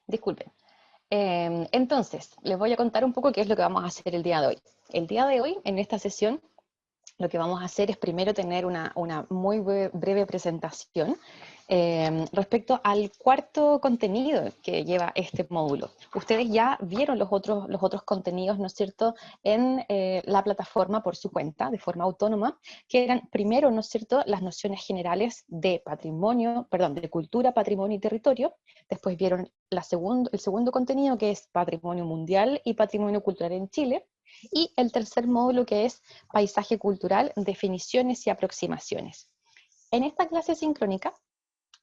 Disculpen. Entonces, les voy a contar un poco qué es lo que vamos a hacer el día de hoy. El día de hoy, en esta sesión, lo que vamos a hacer es primero tener una muy breve presentación respecto al cuarto contenido que lleva este módulo. Ustedes ya vieron los otros contenidos, ¿no es cierto?, en la plataforma por su cuenta, de forma autónoma, que eran primero, ¿no es cierto?, las nociones generales de patrimonio, perdón, de cultura, patrimonio y territorio. Después vieron el segundo contenido, que es patrimonio mundial y patrimonio cultural en Chile. Y el tercer módulo, que es paisaje cultural, definiciones y aproximaciones. En esta clase sincrónica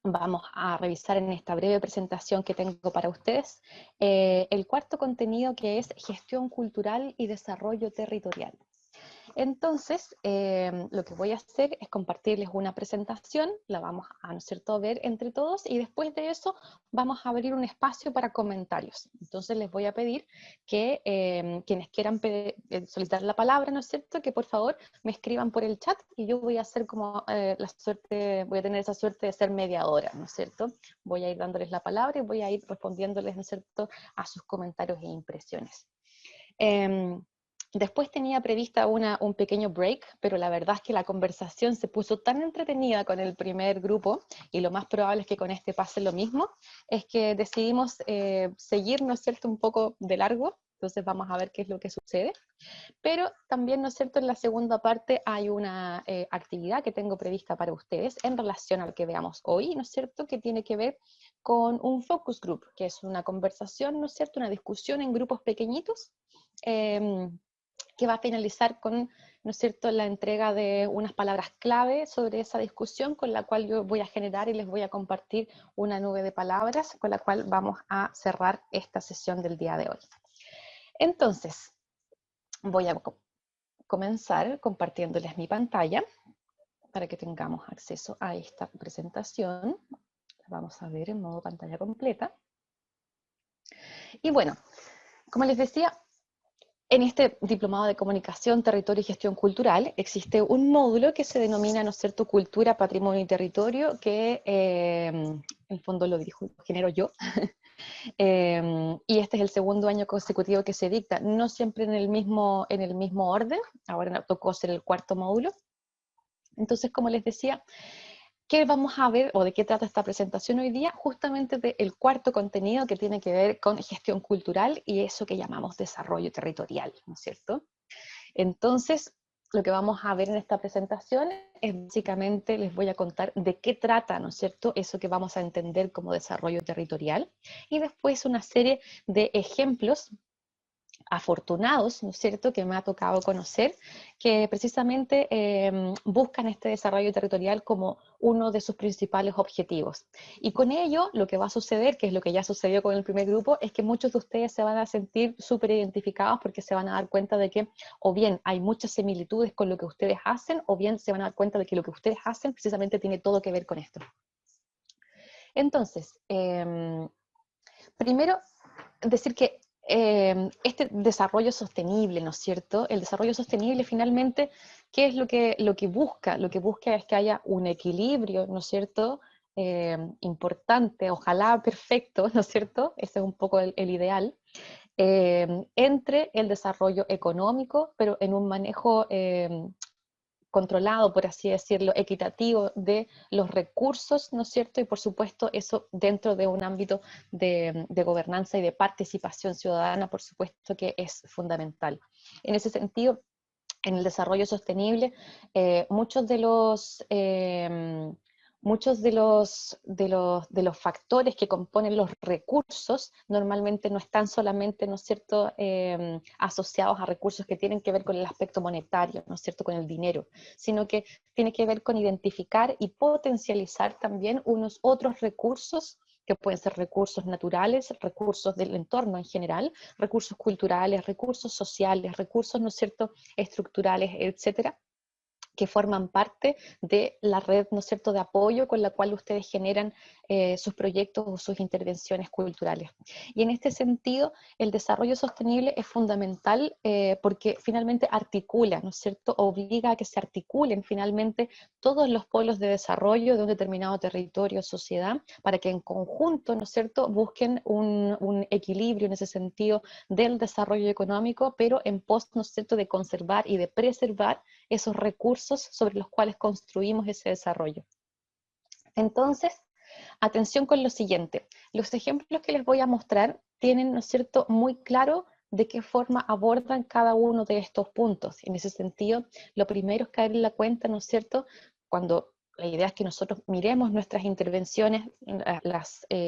vamos a revisar en esta breve presentación que tengo para ustedes el cuarto contenido, que es gestión cultural y desarrollo territorial. Entonces, lo que voy a hacer es compartirles una presentación, la vamos a, ¿no es cierto?, ver entre todos, y después de eso vamos a abrir un espacio para comentarios. Entonces les voy a pedir que quienes quieran solicitar la palabra, ¿no es cierto?, que por favor me escriban por el chat, y yo voy a hacer como voy a tener esa suerte de ser mediadora, ¿no es cierto? Voy a ir dándoles la palabra y voy a ir respondiéndoles, ¿no es cierto?, a sus comentarios e impresiones. Después tenía prevista un pequeño break, pero la verdad es que la conversación se puso tan entretenida con el primer grupo, y lo más probable es que con este pase lo mismo, es que decidimos seguir, ¿no es cierto?, un poco de largo. Entonces vamos a ver qué es lo que sucede. Pero también, ¿no es cierto?, en la segunda parte hay una actividad que tengo prevista para ustedes en relación al que veamos hoy, ¿no es cierto?, que tiene que ver con un focus group, que es una conversación, ¿no es cierto?, una discusión en grupos pequeñitos, que va a finalizar con, ¿no es cierto?, la entrega de unas palabras clave sobre esa discusión, con la cual yo voy a generar y les voy a compartir una nube de palabras con la cual vamos a cerrar esta sesión del día de hoy. Entonces, voy a comenzar compartiéndoles mi pantalla para que tengamos acceso a esta presentación. La vamos a ver en modo pantalla completa. Y bueno, como les decía, en este diplomado de comunicación, territorio y gestión cultural existe un módulo que se denomina, ¿no es cierto?, cultura, patrimonio y territorio, que en el fondo lo genero yo. Y este es el segundo año consecutivo que se dicta, no siempre en el mismo orden. Ahora nos tocó ser el cuarto módulo. Entonces, como les decía, ¿qué vamos a ver o de qué trata esta presentación hoy día? Justamente del cuarto contenido, que tiene que ver con gestión cultural y eso que llamamos desarrollo territorial, ¿no es cierto? Entonces, lo que vamos a ver en esta presentación es básicamente, les voy a contar de qué trata, ¿no es cierto?, eso que vamos a entender como desarrollo territorial, y después una serie de ejemplos afortunados, ¿no es cierto?, que me ha tocado conocer, que precisamente buscan este desarrollo territorial como uno de sus principales objetivos. Y con ello, lo que va a suceder, que es lo que ya sucedió con el primer grupo, es que muchos de ustedes se van a sentir súper identificados, porque se van a dar cuenta de que o bien hay muchas similitudes con lo que ustedes hacen, o bien se van a dar cuenta de que lo que ustedes hacen precisamente tiene todo que ver con esto. Entonces, primero, decir que este desarrollo sostenible, ¿no es cierto? El desarrollo sostenible finalmente, ¿qué es lo que busca? Lo que busca es que haya un equilibrio, ¿no es cierto?, importante, ojalá perfecto, ¿no es cierto? Ese es un poco el ideal, entre el desarrollo económico, pero en un manejo controlado, por así decirlo, equitativo de los recursos, ¿no es cierto? Y por supuesto eso dentro de un ámbito de gobernanza y de participación ciudadana, por supuesto que es fundamental. En ese sentido, en el desarrollo sostenible, muchos de los factores que componen los recursos normalmente no están solamente, ¿no es cierto?, asociados a recursos que tienen que ver con el aspecto monetario, ¿no es cierto?, con el dinero, sino que tiene que ver con identificar y potencializar también unos otros recursos, que pueden ser recursos naturales, recursos del entorno en general, recursos culturales, recursos sociales, recursos, ¿no es cierto?, estructurales, etcétera, que forman parte de la red, ¿no es cierto?, de apoyo con la cual ustedes generan sus proyectos o sus intervenciones culturales. Y en este sentido, el desarrollo sostenible es fundamental porque finalmente articula, ¿no es cierto?, obliga a que se articulen finalmente todos los polos de desarrollo de un determinado territorio o sociedad para que en conjunto, ¿no es cierto?, busquen un equilibrio en ese sentido del desarrollo económico, pero en pos, ¿no es cierto?, de conservar y de preservar esos recursos sobre los cuales construimos ese desarrollo. Entonces, atención con lo siguiente. Los ejemplos que les voy a mostrar tienen, ¿no es cierto?, muy claro de qué forma abordan cada uno de estos puntos. En ese sentido, lo primero es caer en la cuenta, ¿no es cierto?, cuando la idea es que nosotros miremos nuestras intervenciones,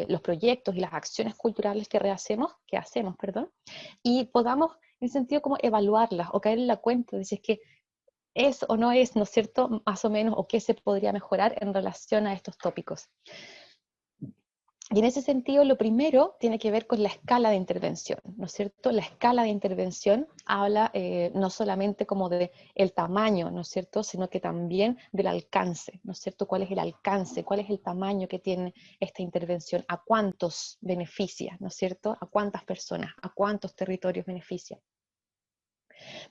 los proyectos y las acciones culturales que hacemos, y podamos, en ese sentido, como evaluarlas o caer en la cuenta de si es que es o no es, ¿no es cierto?, más o menos, o qué se podría mejorar en relación a estos tópicos. Y en ese sentido, lo primero tiene que ver con la escala de intervención, ¿no es cierto? La escala de intervención habla no solamente como de el tamaño, ¿no es cierto?, sino que también del alcance, ¿no es cierto? ¿Cuál es el alcance? ¿Cuál es el tamaño que tiene esta intervención? ¿A cuántos beneficia, ¿no es cierto? ¿A cuántas personas? ¿A cuántos territorios beneficia?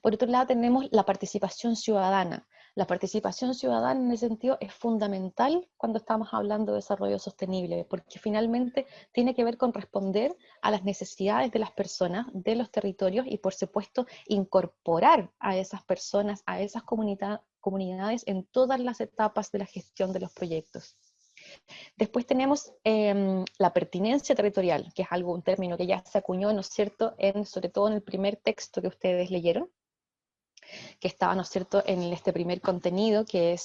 Por otro lado, tenemos la participación ciudadana. La participación ciudadana en ese sentido es fundamental cuando estamos hablando de desarrollo sostenible, porque finalmente tiene que ver con responder a las necesidades de las personas, de los territorios y por supuesto incorporar a esas personas, a esas comunidades en todas las etapas de la gestión de los proyectos. Después tenemos la pertinencia territorial, que es un término que ya se acuñó, ¿no es cierto?, sobre todo en el primer texto que ustedes leyeron, que estaba, ¿no es cierto?, en este primer contenido, que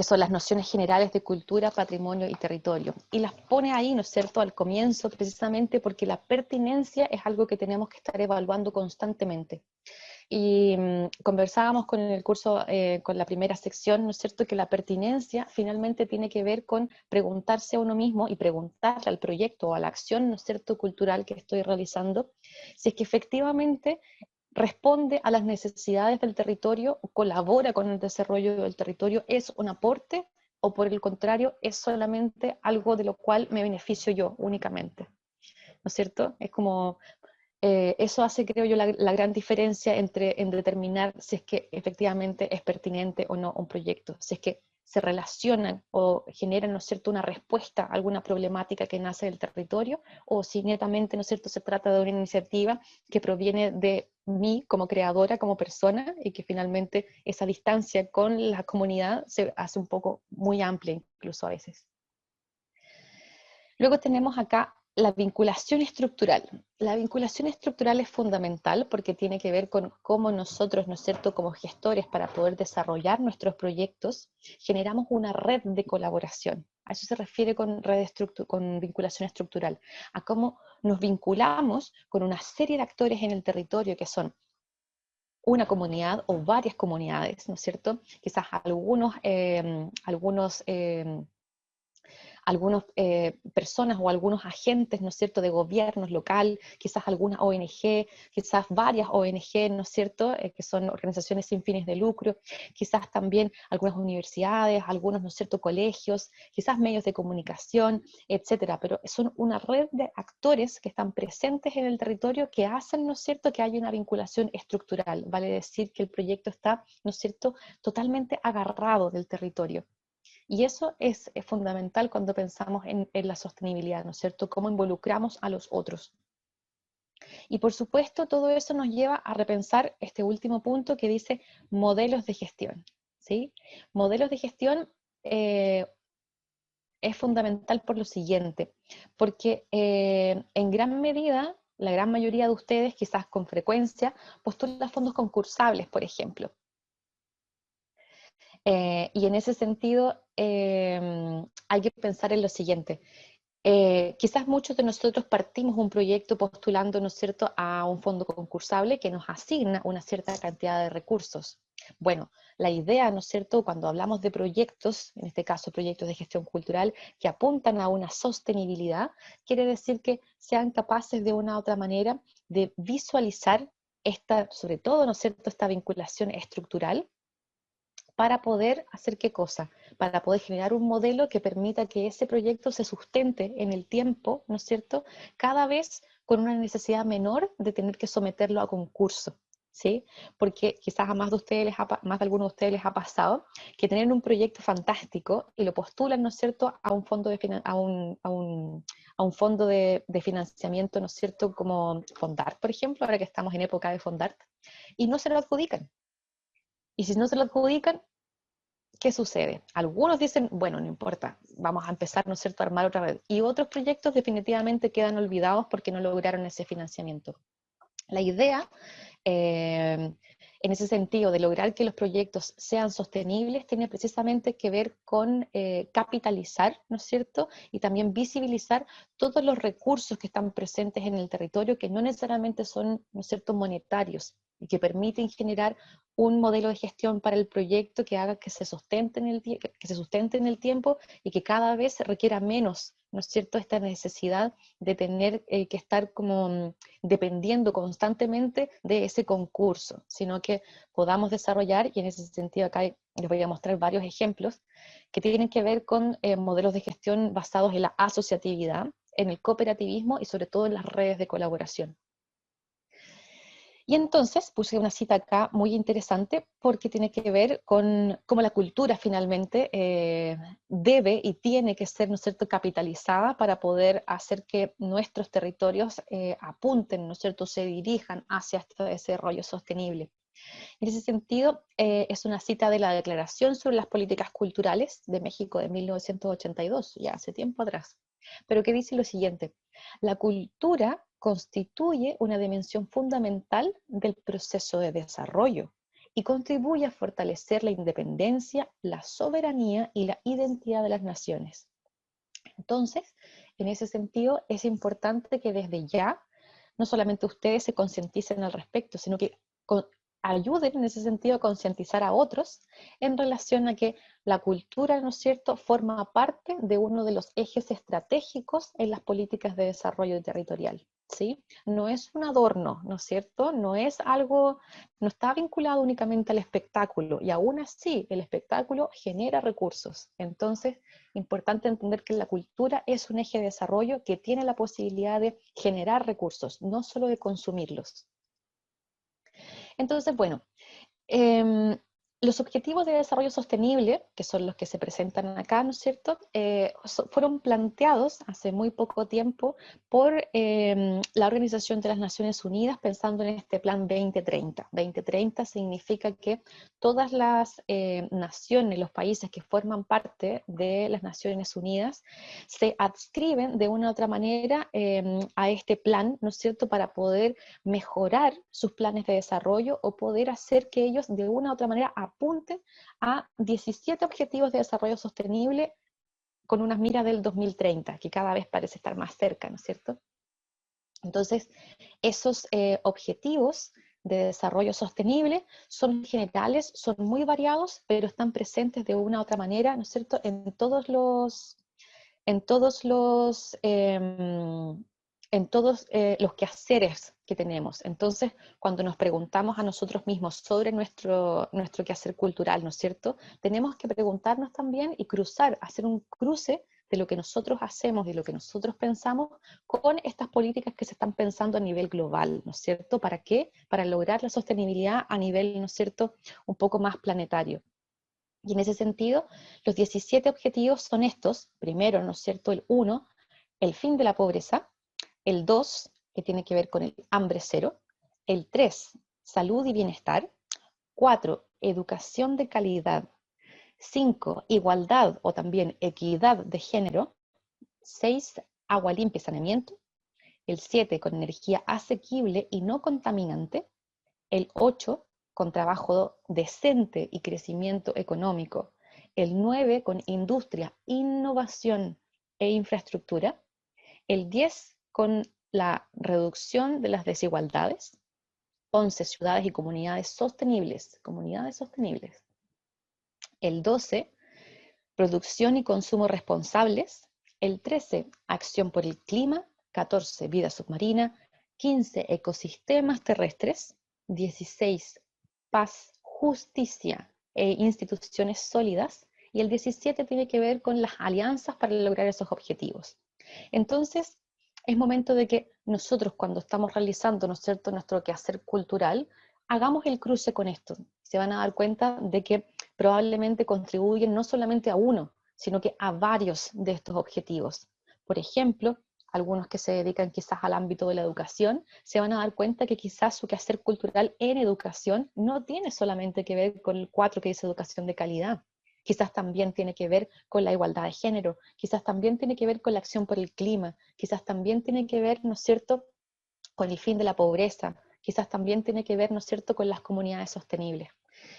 son las nociones generales de cultura, patrimonio y territorio. Y las pone ahí, ¿no es cierto?, al comienzo, precisamente porque la pertinencia es algo que tenemos que estar evaluando constantemente. Y conversábamos con el curso, con la primera sección, ¿no es cierto?, que la pertinencia finalmente tiene que ver con preguntarse a uno mismo y preguntarle al proyecto o a la acción, ¿no es cierto?, cultural que estoy realizando, si es que efectivamente responde a las necesidades del territorio, colabora con el desarrollo del territorio, es un aporte o por el contrario es solamente algo de lo cual me beneficio yo únicamente, ¿no es cierto? Es como eso hace, creo yo, la gran diferencia en determinar si es que efectivamente es pertinente o no un proyecto, si es que se relacionan o generan, ¿no es cierto?, una respuesta a alguna problemática que nace del territorio, o si netamente, ¿no es cierto?, se trata de una iniciativa que proviene de mí como creadora, como persona, y que finalmente esa distancia con la comunidad se hace un poco muy amplia, incluso a veces. Luego tenemos acá la vinculación estructural. La vinculación estructural es fundamental porque tiene que ver con cómo nosotros, ¿no es cierto?, como gestores, para poder desarrollar nuestros proyectos, generamos una red de colaboración. A eso se refiere con vinculación estructural, a cómo nos vinculamos con una serie de actores en el territorio que son una comunidad o varias comunidades, ¿no es cierto? Quizás algunas personas o algunos agentes, ¿no es cierto?, de gobiernos local, quizás algunas ONG, quizás varias ONG, ¿no es cierto?, que son organizaciones sin fines de lucro, quizás también algunas universidades, algunos, ¿no es cierto?, colegios, quizás medios de comunicación, etcétera, pero son una red de actores que están presentes en el territorio que hacen, ¿no es cierto?, que haya una vinculación estructural, vale decir que el proyecto está, ¿no es cierto?, totalmente agarrado del territorio. Y eso es fundamental cuando pensamos en la sostenibilidad, ¿no es cierto? Cómo involucramos a los otros. Y por supuesto, todo eso nos lleva a repensar este último punto que dice modelos de gestión, ¿sí? Modelos de gestión es fundamental por lo siguiente, porque en gran medida, la gran mayoría de ustedes, quizás con frecuencia, postulan fondos concursables, por ejemplo. Y en ese sentido, hay que pensar en lo siguiente. Quizás muchos de nosotros partimos un proyecto postulando, ¿no es cierto?, a un fondo concursable que nos asigna una cierta cantidad de recursos. Bueno, la idea, ¿no es cierto?, cuando hablamos de proyectos, en este caso proyectos de gestión cultural, que apuntan a una sostenibilidad, quiere decir que sean capaces de una u otra manera de visualizar sobre todo, ¿no es cierto?, esta vinculación estructural, para poder hacer qué cosa, para poder generar un modelo que permita que ese proyecto se sustente en el tiempo, ¿no es cierto? Cada vez con una necesidad menor de tener que someterlo a concurso, ¿sí? Porque quizás a más de ustedes más de algunos de ustedes les ha pasado que tienen un proyecto fantástico y lo postulan, ¿no es cierto?, a un fondo a un fondo de financiamiento, ¿no es cierto?, como Fondart, por ejemplo, ahora que estamos en época de Fondart, y no se lo adjudican. Y si no se lo adjudican, ¿qué sucede? Algunos dicen, bueno, no importa, vamos a empezar, ¿no es cierto?, a armar otra vez. Y otros proyectos definitivamente quedan olvidados porque no lograron ese financiamiento. La idea, en ese sentido, de lograr que los proyectos sean sostenibles, tiene precisamente que ver con capitalizar, ¿no es cierto?, y también visibilizar todos los recursos que están presentes en el territorio, que no necesariamente son, ¿no es cierto?, monetarios, y que permiten generar un modelo de gestión para el proyecto que haga que se sustente en el tiempo y que cada vez requiera menos, ¿no es cierto?, esta necesidad de tener que estar como dependiendo constantemente de ese concurso, sino que podamos desarrollar, y en ese sentido acá les voy a mostrar varios ejemplos, que tienen que ver con modelos de gestión basados en la asociatividad, en el cooperativismo y sobre todo en las redes de colaboración. Y entonces puse una cita acá muy interesante porque tiene que ver con cómo la cultura finalmente debe y tiene que ser, ¿no es cierto?, capitalizada para poder hacer que nuestros territorios apunten, ¿no es cierto?, se dirijan hacia este desarrollo sostenible. En ese sentido, es una cita de la Declaración sobre las Políticas Culturales de México de 1982, ya hace tiempo atrás, pero que dice lo siguiente: la cultura constituye una dimensión fundamental del proceso de desarrollo y contribuye a fortalecer la independencia, la soberanía y la identidad de las naciones. Entonces, en ese sentido, es importante que desde ya, no solamente ustedes se concienticen al respecto, sino que ayuden en ese sentido a concientizar a otros en relación a que la cultura, ¿no es cierto?, forma parte de uno de los ejes estratégicos en las políticas de desarrollo territorial, ¿sí? No es un adorno, ¿no es cierto? No es algo, no está vinculado únicamente al espectáculo, y aún así el espectáculo genera recursos. Entonces, importante entender que la cultura es un eje de desarrollo que tiene la posibilidad de generar recursos, no solo de consumirlos. Entonces, bueno, los objetivos de desarrollo sostenible, que son los que se presentan acá, ¿no es cierto?, fueron planteados hace muy poco tiempo por la Organización de las Naciones Unidas, pensando en este plan 2030. 2030 significa que todas las naciones, los países que forman parte de las Naciones Unidas, se adscriben de una u otra manera a este plan, ¿no es cierto?, para poder mejorar sus planes de desarrollo o poder hacer que ellos de una u otra manera apunten a 17 objetivos de desarrollo sostenible con unas miras del 2030, que cada vez parece estar más cerca, ¿no es cierto? Entonces, esos objetivos de desarrollo sostenible son generales, son muy variados, pero están presentes de una u otra manera, ¿no es cierto?, en todos los quehaceres que tenemos. Entonces, cuando nos preguntamos a nosotros mismos sobre nuestro quehacer cultural, ¿no es cierto?, tenemos que preguntarnos también y hacer un cruce de lo que nosotros hacemos, de lo que nosotros pensamos, con estas políticas que se están pensando a nivel global, ¿no es cierto? ¿Para qué? Para lograr la sostenibilidad a nivel, ¿no es cierto?, un poco más planetario. Y en ese sentido, los 17 objetivos son estos. Primero, ¿no es cierto?, el 1, el fin de la pobreza. El 2, que tiene que ver con el hambre cero. El 3, salud y bienestar. 4, educación de calidad. 5, igualdad o también equidad de género. 6, agua limpia y saneamiento. El 7, con energía asequible y no contaminante. El 8, con trabajo decente y crecimiento económico. El 9, con industria, innovación e infraestructura. El 10, con la reducción de las desigualdades. 11, ciudades y comunidades sostenibles. Comunidades sostenibles. El 12, producción y consumo responsables. El 13, acción por el clima. 14, vida submarina. 15, ecosistemas terrestres. 16, paz, justicia instituciones sólidas, y el 17 tiene que ver con las alianzas para lograr esos objetivos. Entonces, es momento de que nosotros, cuando estamos realizando, ¿no es cierto?, nuestro quehacer cultural, hagamos el cruce con esto. Se van a dar cuenta de que probablemente contribuyen no solamente a uno, sino que a varios de estos objetivos. Por ejemplo, algunos que se dedican quizás al ámbito de la educación, se van a dar cuenta que quizás su quehacer cultural en educación no tiene solamente que ver con el 4 que dice educación de calidad. Quizás también tiene que ver con la igualdad de género, quizás también tiene que ver con la acción por el clima, quizás también tiene que ver, ¿no es cierto?, con el fin de la pobreza, quizás también tiene que ver, ¿no es cierto?, con las comunidades sostenibles.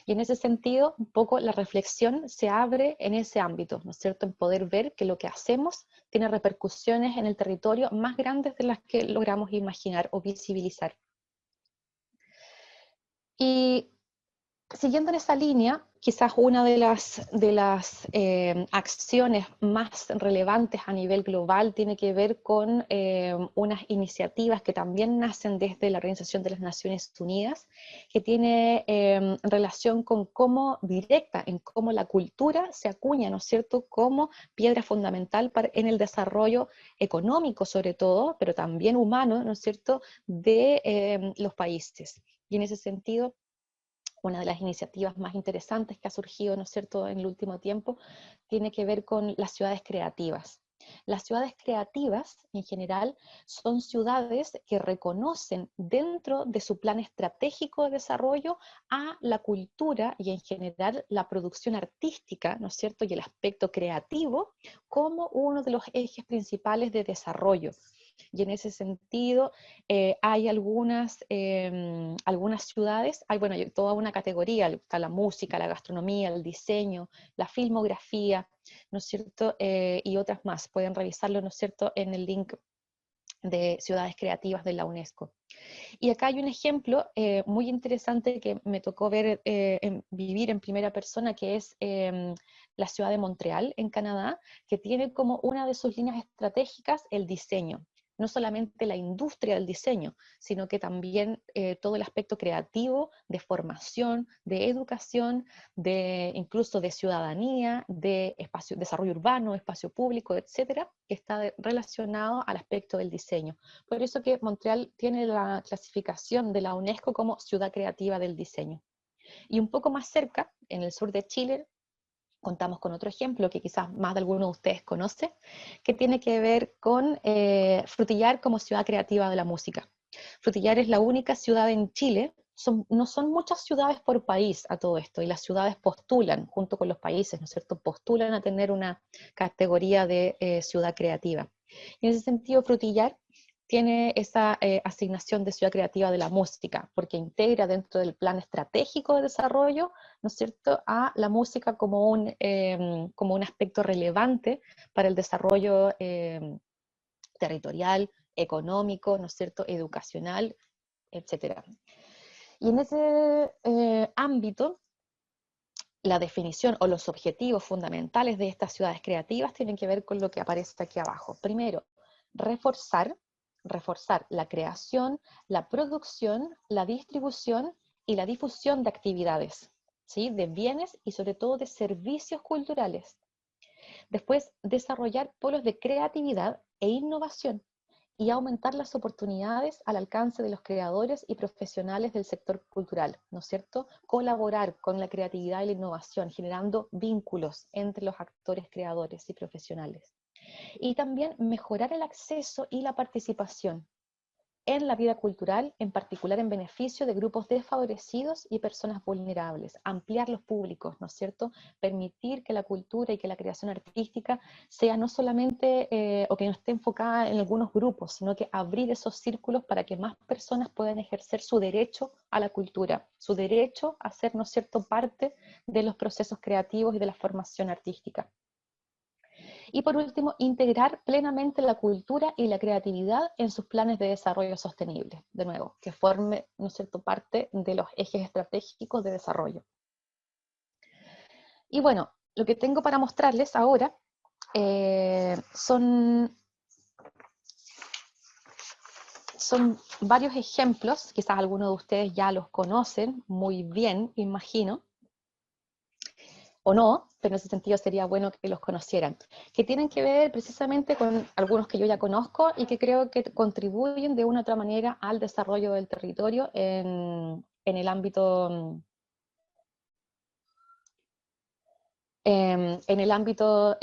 Y en ese sentido, un poco la reflexión se abre en ese ámbito, ¿no es cierto?, en poder ver que lo que hacemos tiene repercusiones en el territorio más grandes de las que logramos imaginar o visibilizar. Y siguiendo en esa línea, quizás una de las acciones más relevantes a nivel global tiene que ver con unas iniciativas que también nacen desde la Organización de las Naciones Unidas, que tiene relación con cómo directa, en cómo la cultura se acuña, ¿no es cierto?, como piedra fundamental en el desarrollo económico sobre todo, pero también humano, ¿no es cierto?, de los países. Y en ese sentido, una de las iniciativas más interesantes que ha surgido, ¿no es cierto?, en el último tiempo, tiene que ver con las ciudades creativas. Las ciudades creativas, en general, son ciudades que reconocen dentro de su plan estratégico de desarrollo a la cultura y, en general, la producción artística, ¿no es cierto?, y el aspecto creativo como uno de los ejes principales de desarrollo. Y en ese sentido hay algunas ciudades, hay bueno, toda una categoría, está la música, la gastronomía, el diseño, la filmografía, ¿no es cierto? Y otras más, pueden revisarlo, ¿no es cierto?, en el link de ciudades creativas de la UNESCO. Y acá hay un ejemplo muy interesante que me tocó vivir en primera persona, que es la ciudad de Montreal, en Canadá, que tiene como una de sus líneas estratégicas el diseño. No solamente la industria del diseño, sino que también todo el aspecto creativo, de formación, de educación, incluso de ciudadanía, de desarrollo urbano, espacio público, etcétera, que está relacionado al aspecto del diseño. Por eso que Montreal tiene la clasificación de la UNESCO como ciudad creativa del diseño. Y un poco más cerca, en el sur de Chile, contamos con otro ejemplo que quizás más de alguno de ustedes conoce, que tiene que ver con Frutillar como ciudad creativa de la música. Frutillar es la única ciudad en Chile, no son muchas ciudades por país a todo esto, y las ciudades postulan, junto con los países, ¿no es cierto?, postulan a tener una categoría de ciudad creativa. Y en ese sentido, Frutillar tiene esa asignación de ciudad creativa de la música, porque integra dentro del plan estratégico de desarrollo, ¿no es cierto?, a la música como un aspecto relevante para el desarrollo territorial, económico, ¿no es cierto?, educacional, etcétera. Y en ese ámbito, la definición o los objetivos fundamentales de estas ciudades creativas tienen que ver con lo que aparece aquí abajo. Primero, reforzar la creación, la producción, la distribución y la difusión de actividades, ¿sí?, de bienes y sobre todo de servicios culturales. Después, desarrollar polos de creatividad e innovación y aumentar las oportunidades al alcance de los creadores y profesionales del sector cultural, ¿no es cierto? Colaborar con la creatividad y la innovación, generando vínculos entre los actores, creadores y profesionales. Y también mejorar el acceso y la participación en la vida cultural, en particular en beneficio de grupos desfavorecidos y personas vulnerables, ampliar los públicos, ¿no es cierto?, permitir que la cultura y que la creación artística sea no solamente, o que no esté enfocada en algunos grupos, sino que abrir esos círculos para que más personas puedan ejercer su derecho a la cultura, su derecho a ser, ¿no es cierto?, parte de los procesos creativos y de la formación artística. Y por último, integrar plenamente la cultura y la creatividad en sus planes de desarrollo sostenible, de nuevo, que forme, ¿no es cierto?, parte de los ejes estratégicos de desarrollo. Y bueno, lo que tengo para mostrarles ahora son varios ejemplos, quizás algunos de ustedes ya los conocen muy bien, imagino, o no, pero en ese sentido sería bueno que los conocieran, que tienen que ver precisamente con algunos que yo ya conozco y que creo que contribuyen de una u otra manera al desarrollo del territorio en el ámbito, en el ámbito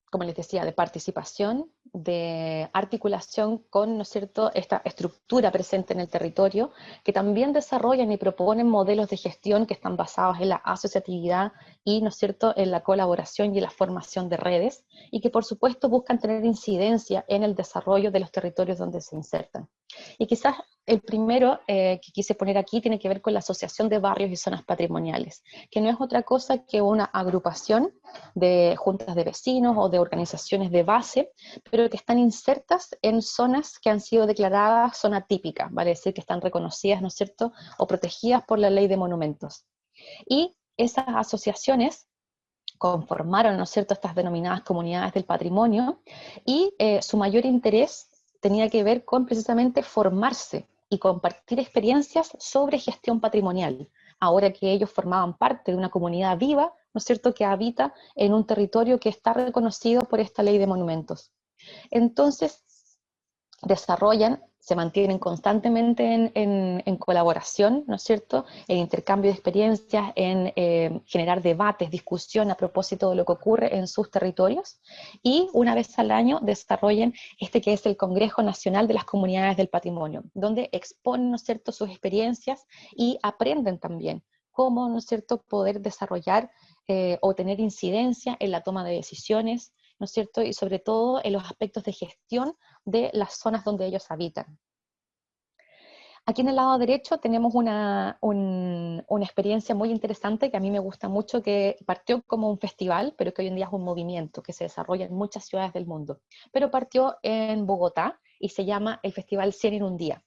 como les decía, de participación, de articulación con, ¿no es cierto?, esta estructura presente en el territorio, que también desarrollan y proponen modelos de gestión que están basados en la asociatividad y, ¿no es cierto?, en la colaboración y en la formación de redes, y que por supuesto buscan tener incidencia en el desarrollo de los territorios donde se insertan. Y quizás el primero que quise poner aquí tiene que ver con la Asociación de Barrios y Zonas Patrimoniales, que no es otra cosa que una agrupación de juntas de vecinos o de organizaciones de base, pero que están insertas en zonas que han sido declaradas zona típica, vale decir que están reconocidas, ¿no es cierto?, o protegidas por la ley de monumentos. Y esas asociaciones conformaron, ¿no es cierto?, estas denominadas comunidades del patrimonio, y su mayor interés tenía que ver con precisamente formarse y compartir experiencias sobre gestión patrimonial, ahora que ellos formaban parte de una comunidad viva, ¿no es cierto?, que habita en un territorio que está reconocido por esta ley de monumentos. Entonces, desarrollan, se mantienen constantemente en colaboración, ¿no es cierto?, en intercambio de experiencias, en generar debates, discusión a propósito de lo que ocurre en sus territorios, y una vez al año desarrollan este que es el Congreso Nacional de las Comunidades del Patrimonio, donde exponen, ¿no es cierto?, sus experiencias y aprenden también cómo, ¿no es cierto?, poder desarrollar o tener incidencia en la toma de decisiones, ¿no es cierto?, y sobre todo en los aspectos de gestión de las zonas donde ellos habitan. Aquí en el lado derecho tenemos una experiencia muy interesante que a mí me gusta mucho, que partió como un festival, pero que hoy en día es un movimiento que se desarrolla en muchas ciudades del mundo. Pero partió en Bogotá y se llama el Festival 100 en un día.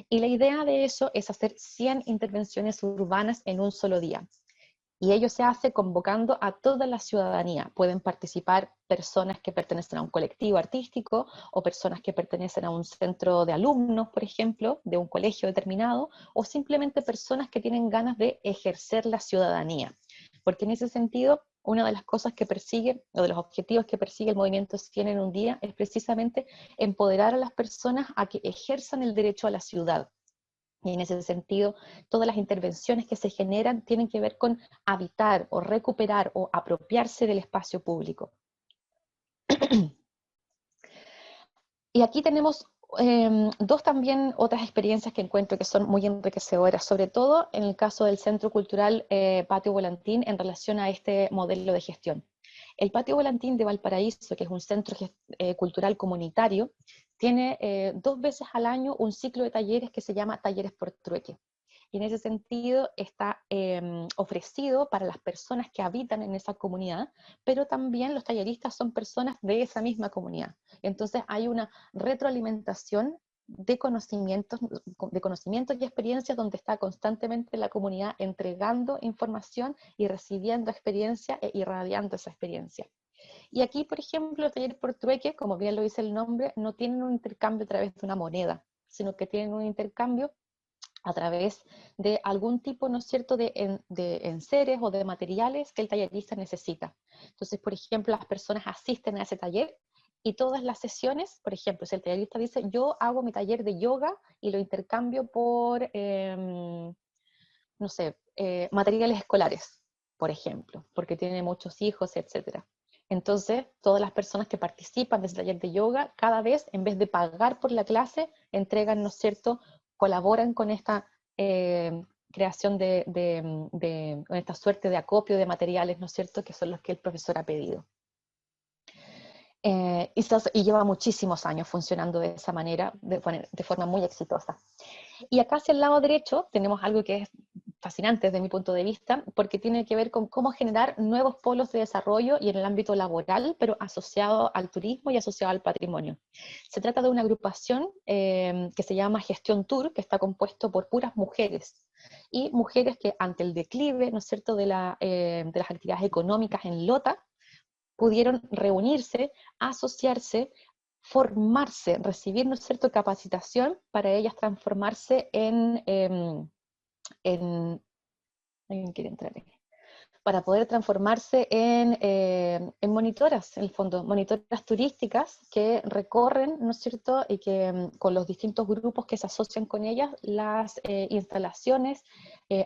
Y la idea de eso es hacer 100 intervenciones urbanas en un solo día. Y ello se hace convocando a toda la ciudadanía. Pueden participar personas que pertenecen a un colectivo artístico o personas que pertenecen a un centro de alumnos, por ejemplo, de un colegio determinado, o simplemente personas que tienen ganas de ejercer la ciudadanía. Porque en ese sentido, una de las cosas que persigue, o de los objetivos que persigue el movimiento 100 en un día, es precisamente empoderar a las personas a que ejerzan el derecho a la ciudad. Y en ese sentido, todas las intervenciones que se generan tienen que ver con habitar o recuperar o apropiarse del espacio público. Y aquí tenemos dos también otras experiencias que encuentro que son muy enriquecedoras, sobre todo en el caso del Centro Cultural Patio Volantín en relación a este modelo de gestión. El Patio Volantín de Valparaíso, que es un centro cultural comunitario, tiene 2 veces al año un ciclo de talleres que se llama Talleres por Trueque. Y en ese sentido está ofrecido para las personas que habitan en esa comunidad, pero también los talleristas son personas de esa misma comunidad. Entonces hay una retroalimentación de conocimientos y experiencias donde está constantemente la comunidad entregando información y recibiendo experiencia e irradiando esa experiencia. Y aquí, por ejemplo, el taller por trueque, como bien lo dice el nombre, no tienen un intercambio a través de una moneda, sino que tienen un intercambio a través de algún tipo, ¿no es cierto?, de enseres o de materiales que el tallerista necesita. Entonces, por ejemplo, las personas asisten a ese taller y todas las sesiones, por ejemplo, si el tallerista dice, yo hago mi taller de yoga y lo intercambio por, no sé, materiales escolares, por ejemplo, porque tiene muchos hijos, etcétera. Entonces, todas las personas que participan de ese taller de yoga, cada vez, en vez de pagar por la clase, entregan, ¿no es cierto?, colaboran con esta creación con esta suerte de acopio de materiales, ¿no es cierto?, que son los que el profesor ha pedido. Y lleva muchísimos años funcionando de esa manera, de forma muy exitosa. Y acá hacia el lado derecho tenemos algo que es fascinante desde mi punto de vista, porque tiene que ver con cómo generar nuevos polos de desarrollo y en el ámbito laboral, pero asociado al turismo y asociado al patrimonio. Se trata de una agrupación que se llama Gestión Tour, que está compuesto por puras mujeres, y mujeres que ante el declive, ¿no es cierto?, de las actividades económicas en Lota, pudieron reunirse, asociarse, formarse, recibir, ¿no es cierto?, capacitación para ellas transformarse en ¿alguien quiere entrar ahí? para poder transformarse en monitoras, en el fondo, monitoras turísticas que recorren, ¿no es cierto?, y que con los distintos grupos que se asocian con ellas, las instalaciones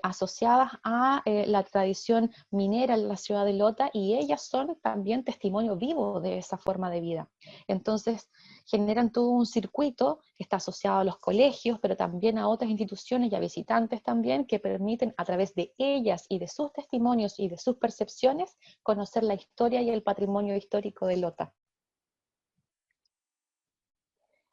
asociadas a la tradición minera en la ciudad de Lota, y ellas son también testimonio vivo de esa forma de vida. Entonces, generan todo un circuito que está asociado a los colegios, pero también a otras instituciones y a visitantes también, que permiten a través de ellas y de sus testimonios y de sus percepciones conocer la historia y el patrimonio histórico de Lota.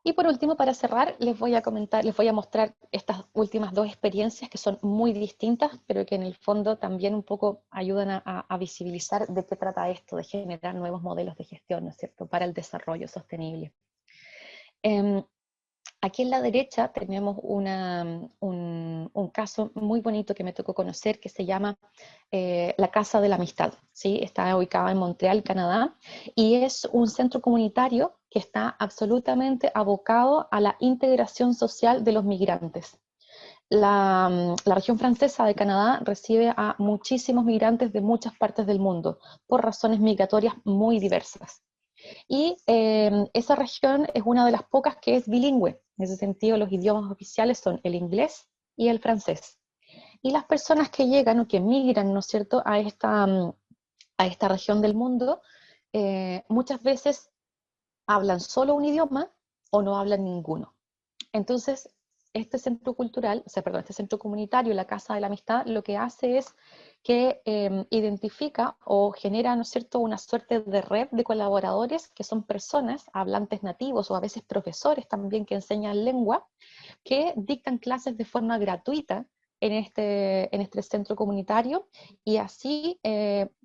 Y por último, para cerrar, les voy a mostrar estas últimas dos experiencias que son muy distintas, pero que en el fondo también un poco ayudan a visibilizar de qué trata esto, de generar nuevos modelos de gestión, ¿no es cierto?, para el desarrollo sostenible. Aquí en la derecha tenemos un caso muy bonito que me tocó conocer, que se llama la Casa de la Amistad, ¿sí? Está ubicada en Montreal, Canadá, y es un centro comunitario que está absolutamente abocado a la integración social de los migrantes. La región francesa de Canadá recibe a muchísimos migrantes de muchas partes del mundo, por razones migratorias muy diversas. Y esa región es una de las pocas que es bilingüe. En ese sentido, los idiomas oficiales son el inglés y el francés. Y las personas que llegan o que migran, ¿no es cierto?, a esta región del mundo, muchas veces hablan solo un idioma o no hablan ninguno. Entonces, este centro cultural, o sea, perdón, este centro comunitario, la Casa de la Amistad, lo que hace es que identifica o genera, ¿no es cierto?, una suerte de red de colaboradores que son personas, hablantes nativos o a veces profesores también que enseñan lengua, que dictan clases de forma gratuita en este centro comunitario, y así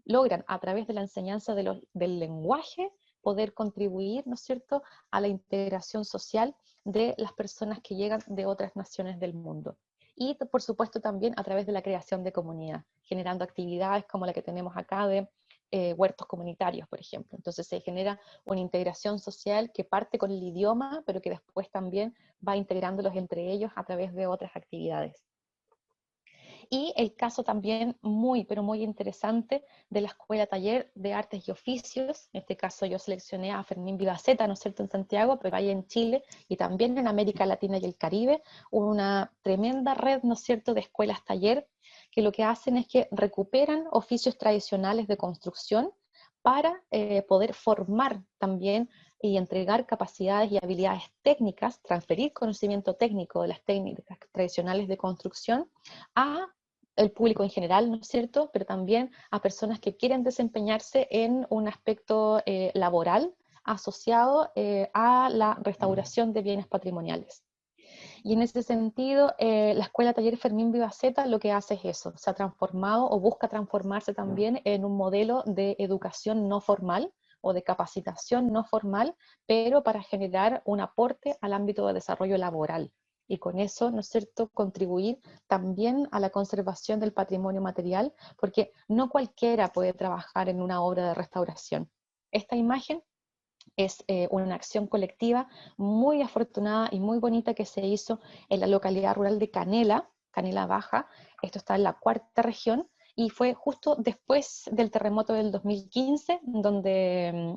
logran a través de la enseñanza del lenguaje poder contribuir, ¿no es cierto?, a la integración social de las personas que llegan de otras naciones del mundo. Y por supuesto también a través de la creación de comunidad, generando actividades como la que tenemos acá de huertos comunitarios, por ejemplo. Entonces se genera una integración social que parte con el idioma, pero que después también va integrándolos entre ellos a través de otras actividades. Y el caso también muy, pero muy interesante de la Escuela Taller de Artes y Oficios. En este caso yo seleccioné a Fermín Vivaceta, ¿no es cierto?, en Santiago, pero ahí en Chile y también en América Latina y el Caribe, una tremenda red, ¿no es cierto?, de escuelas taller, que lo que hacen es que recuperan oficios tradicionales de construcción para poder formar también y entregar capacidades y habilidades técnicas, transferir conocimiento técnico de las técnicas tradicionales de construcción a el público en general, ¿no es cierto?, pero también a personas que quieren desempeñarse en un aspecto laboral asociado a la restauración de bienes patrimoniales. Y en ese sentido, la Escuela Taller Fermín Vivaceta lo que hace es eso, se ha transformado o busca transformarse también en un modelo de educación no formal o de capacitación no formal, pero para generar un aporte al ámbito de desarrollo laboral. Y con eso, ¿no es cierto?, contribuir también a la conservación del patrimonio material, porque no cualquiera puede trabajar en una obra de restauración. Esta imagen es una acción colectiva muy afortunada y muy bonita que se hizo en la localidad rural de Canela, Canela Baja. Esto está en la cuarta región, y fue justo después del terremoto del 2015, donde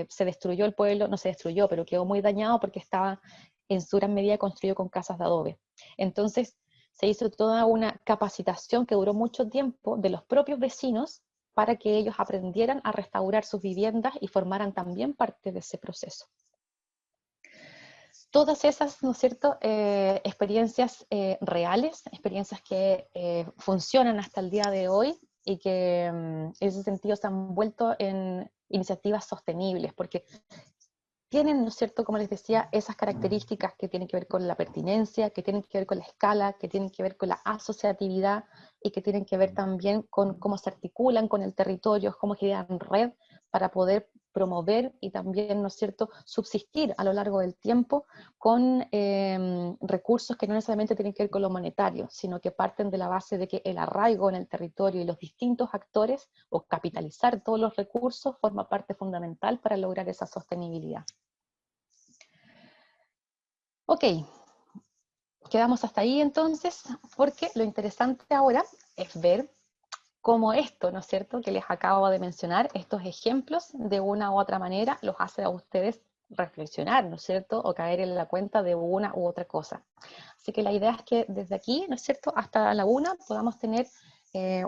se destruyó el pueblo, no se destruyó, pero quedó muy dañado porque estaba en su gran medida construido con casas de adobe. Entonces se hizo toda una capacitación que duró mucho tiempo de los propios vecinos para que ellos aprendieran a restaurar sus viviendas y formaran también parte de ese proceso. Todas esas, ¿no es cierto?, experiencias reales, experiencias que funcionan hasta el día de hoy y que en ese sentido se han vuelto en iniciativas sostenibles, porque tienen, ¿no es cierto?, como les decía, esas características que tienen que ver con la pertinencia, que tienen que ver con la escala, que tienen que ver con la asociatividad y que tienen que ver también con cómo se articulan con el territorio, cómo generan red para poder promover y también, ¿no es cierto?, subsistir a lo largo del tiempo con recursos que no necesariamente tienen que ver con lo monetario, sino que parten de la base de que el arraigo en el territorio y los distintos actores, o capitalizar todos los recursos, forma parte fundamental para lograr esa sostenibilidad. Ok, quedamos hasta ahí entonces, porque lo interesante ahora es ver cómo esto, ¿no es cierto?, que les acabo de mencionar, estos ejemplos, de una u otra manera, los hace a ustedes reflexionar, ¿no es cierto?, o caer en la cuenta de una u otra cosa. Así que la idea es que desde aquí, ¿no es cierto?, hasta la una podamos tener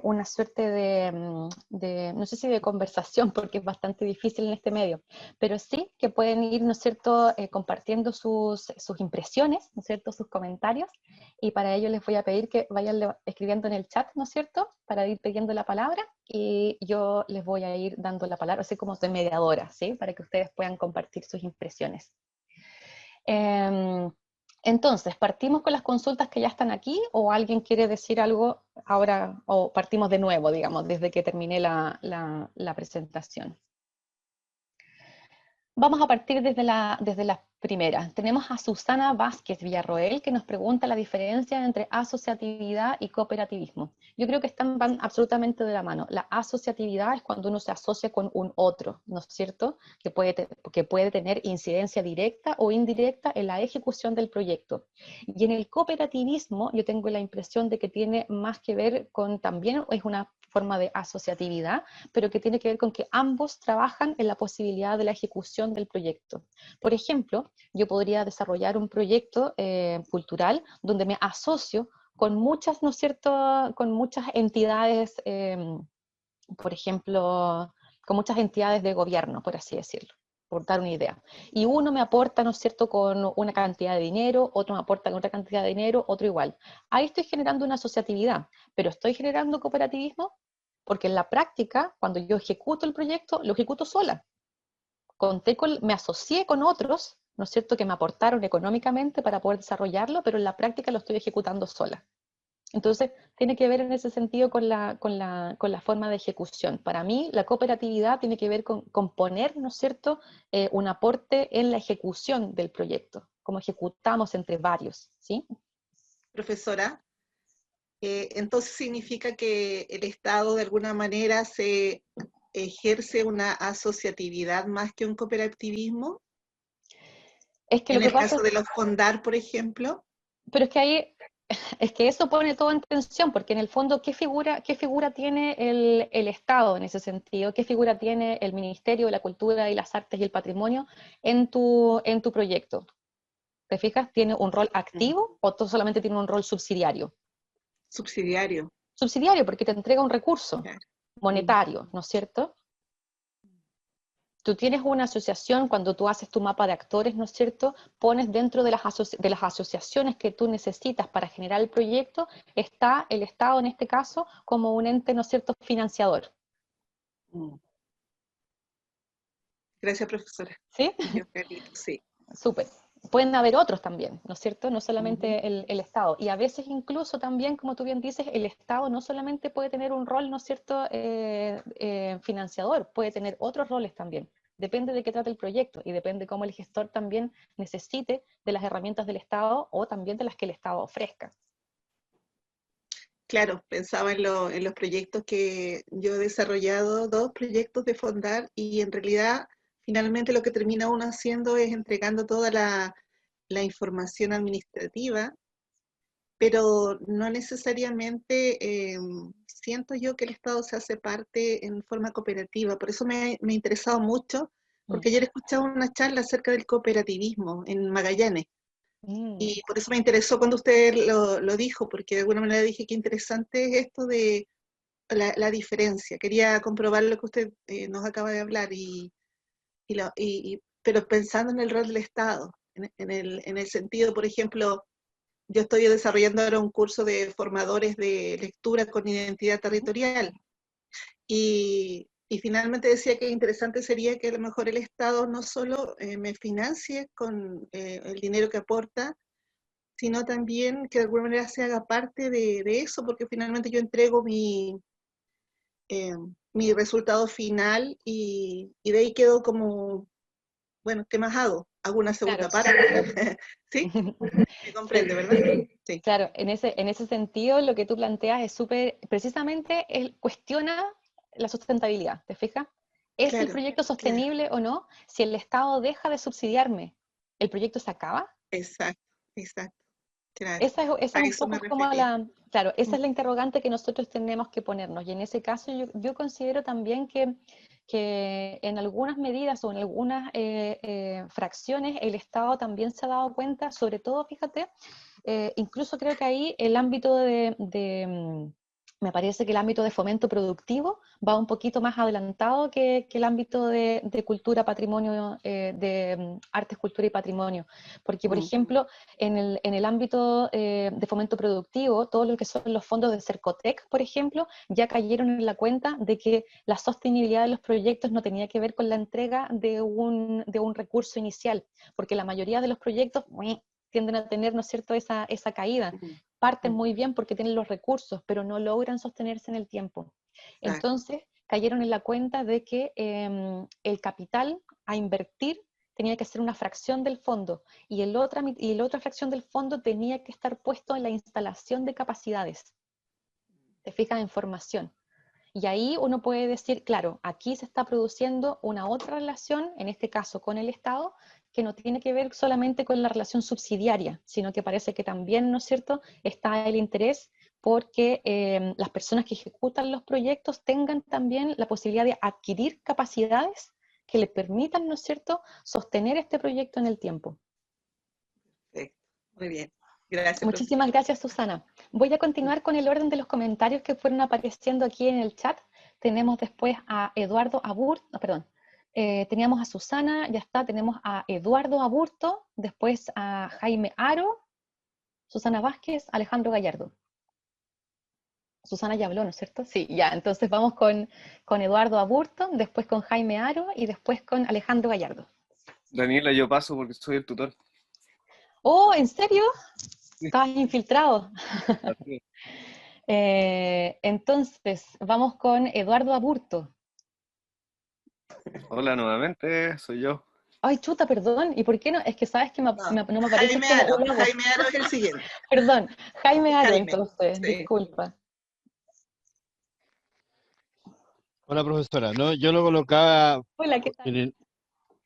una suerte no sé si de conversación, porque es bastante difícil en este medio, pero sí que pueden ir, ¿no es cierto?, compartiendo sus impresiones, ¿no es cierto?, sus comentarios, y para ello les voy a pedir que vayan escribiendo en el chat, ¿no es cierto?, para ir pidiendo la palabra, y yo les voy a ir dando la palabra, así como soy mediadora, ¿sí?, para que ustedes puedan compartir sus impresiones. Entonces, ¿partimos con las consultas que ya están aquí o alguien quiere decir algo ahora o partimos de nuevo, digamos, desde que terminé la presentación? Vamos a partir desde la primera. Tenemos a Susana Vázquez Villarroel que nos pregunta la diferencia entre asociatividad y cooperativismo. Yo creo que van absolutamente de la mano. La asociatividad es cuando uno se asocia con un otro, ¿no es cierto? Que puede tener incidencia directa o indirecta en la ejecución del proyecto. Y en el cooperativismo yo tengo la impresión de que tiene más que ver con también, es una forma de asociatividad, pero que tiene que ver con que ambos trabajan en la posibilidad de la ejecución del proyecto. Por ejemplo, yo podría desarrollar un proyecto cultural donde me asocio con muchas, ¿no es cierto?, con muchas entidades, por ejemplo, con muchas entidades de gobierno, por así decirlo, por dar una idea. Y uno me aporta, ¿no es cierto?, con una cantidad de dinero, otro me aporta con otra cantidad de dinero, otro igual. Ahí estoy generando una asociatividad, pero ¿estoy generando cooperativismo? Porque en la práctica, cuando yo ejecuto el proyecto, lo ejecuto sola. Me asocié con otros, ¿no es cierto?, que me aportaron económicamente para poder desarrollarlo, pero en la práctica lo estoy ejecutando sola. Entonces, tiene que ver en ese sentido con la forma de ejecución. Para mí, la cooperatividad tiene que ver con poner, ¿no es cierto?, un aporte en la ejecución del proyecto, como ejecutamos entre varios, ¿sí? Profesora, entonces significa que el Estado de alguna manera se ejerce una asociatividad más que un cooperativismo. Es que lo En que el pasa caso es, de los fondar, por ejemplo. pero es que ahí, es que eso pone todo en tensión, porque en el fondo, qué figura tiene el Estado en ese sentido? ¿Qué figura tiene el Ministerio de la Cultura y las Artes y el Patrimonio en tu proyecto? ¿Te fijas? ¿Tiene un rol activo o solamente tiene un rol subsidiario? Subsidiario. Subsidiario porque te entrega un recurso Claro. monetario, ¿no es cierto? Tú tienes una asociación, cuando tú haces tu mapa de actores, ¿no es cierto? Pones dentro de las asociaciones que tú necesitas para generar el proyecto, está el Estado en este caso como un ente, ¿no es cierto?, financiador. Gracias, profesora. ¿Sí? Yo clarito, sí. Súper. Pueden haber otros también, ¿no es cierto? No Ujú. solamente el Estado. Y a veces incluso también, como tú bien dices, el Estado no solamente puede tener un rol, ¿no es cierto?, financiador, puede tener otros roles también. Depende de qué trate el proyecto y depende cómo el gestor también necesite de las herramientas del Estado o también de las que el Estado ofrezca. Claro, pensaba en los proyectos que yo he desarrollado, 2 proyectos de fondar, y en realidad finalmente lo que termina uno haciendo es entregando toda la información administrativa, pero no necesariamente siento yo que el Estado se hace parte en forma cooperativa. Por eso me ha interesado mucho, Mm. porque ayer escuchaba una charla acerca del cooperativismo en Magallanes. Mm. Y por eso me interesó cuando usted lo dijo, porque de alguna manera dije que interesante es esto de la diferencia. Quería comprobar lo que usted nos acaba de hablar, pero pensando en el rol del Estado, en el sentido, por ejemplo, yo estoy desarrollando ahora un curso de formadores de lectura con identidad territorial, y finalmente decía que interesante sería que a lo mejor el Estado no solo me financie con el dinero que aporta, sino también que de alguna manera se haga parte de eso, porque finalmente yo entrego eh, mi resultado final, y de ahí quedo como, bueno, ¿qué más hago? Hago una segunda Claro. parte. ¿Sí? Me Sí. comprende, ¿verdad? Sí. Claro, en ese sentido lo que tú planteas es súper, precisamente él cuestiona la sustentabilidad, ¿te fijas? ¿Es el Claro, proyecto claro. sostenible o no? Si el Estado deja de subsidiarme, ¿el proyecto se acaba? Exacto, exacto. Claro, Esa a es un eso me poco como refería. claro, esa Mm, es la interrogante que nosotros tenemos que ponernos. Y en ese caso yo considero también que en algunas medidas o en algunas fracciones el Estado también se ha dado cuenta, sobre todo, fíjate, incluso creo que ahí el ámbito me parece que el ámbito de fomento productivo va un poquito más adelantado que el ámbito de cultura, patrimonio, artes, cultura y patrimonio. Porque, por mm, ejemplo, en el ámbito de fomento productivo, todo lo que son los fondos de Cercotec, por ejemplo, ya cayeron en la cuenta de que la sostenibilidad de los proyectos no tenía que ver con la entrega de un recurso inicial, porque la mayoría de los proyectos tienden a tener, ¿no es cierto?, esa caída. mm, Parten mm, muy bien porque tienen los recursos, pero no logran sostenerse en el tiempo. claro. Entonces, cayeron en la cuenta de que el capital a invertir tenía que ser una fracción del fondo y la otra fracción del fondo tenía que estar puesto en la instalación de capacidades. Te fijas en formación. Y ahí uno puede decir, claro, aquí se está produciendo una otra relación, en este caso con el Estado, que no tiene que ver solamente con la relación subsidiaria, sino que parece que también, ¿no es cierto?, está el interés porque las personas que ejecutan los proyectos tengan también la posibilidad de adquirir capacidades que les permitan, ¿no es cierto?, sostener este proyecto en el tiempo. Perfecto. Muy bien. Gracias, profesor. Muchísimas gracias, Susana. Voy a continuar con el orden de los comentarios que fueron apareciendo aquí en el chat. Tenemos después a Eduardo Aburto, no, perdón, teníamos a Susana, ya está, tenemos a Eduardo Aburto, después a Jaime Aro, Susana Vázquez, Alejandro Gallardo. Susana ya habló, ¿no es cierto? Sí, ya, entonces vamos con Eduardo Aburto, después con Jaime Aro y después con Alejandro Gallardo. Daniela, yo paso porque soy el tutor. Oh, ¿en serio? Sí, Estabas infiltrado. así es. Entonces, vamos con Eduardo Aburto. Hola nuevamente, soy yo. Ay, chuta, perdón. ¿Y por qué no? Es que sabes que No, no me apareces como una voz. Jaime Aro es el siguiente. Perdón, Jaime Aro, Jaime, entonces, sí. disculpa. Hola, profesora. No, yo lo colocaba Hola, ¿qué tal?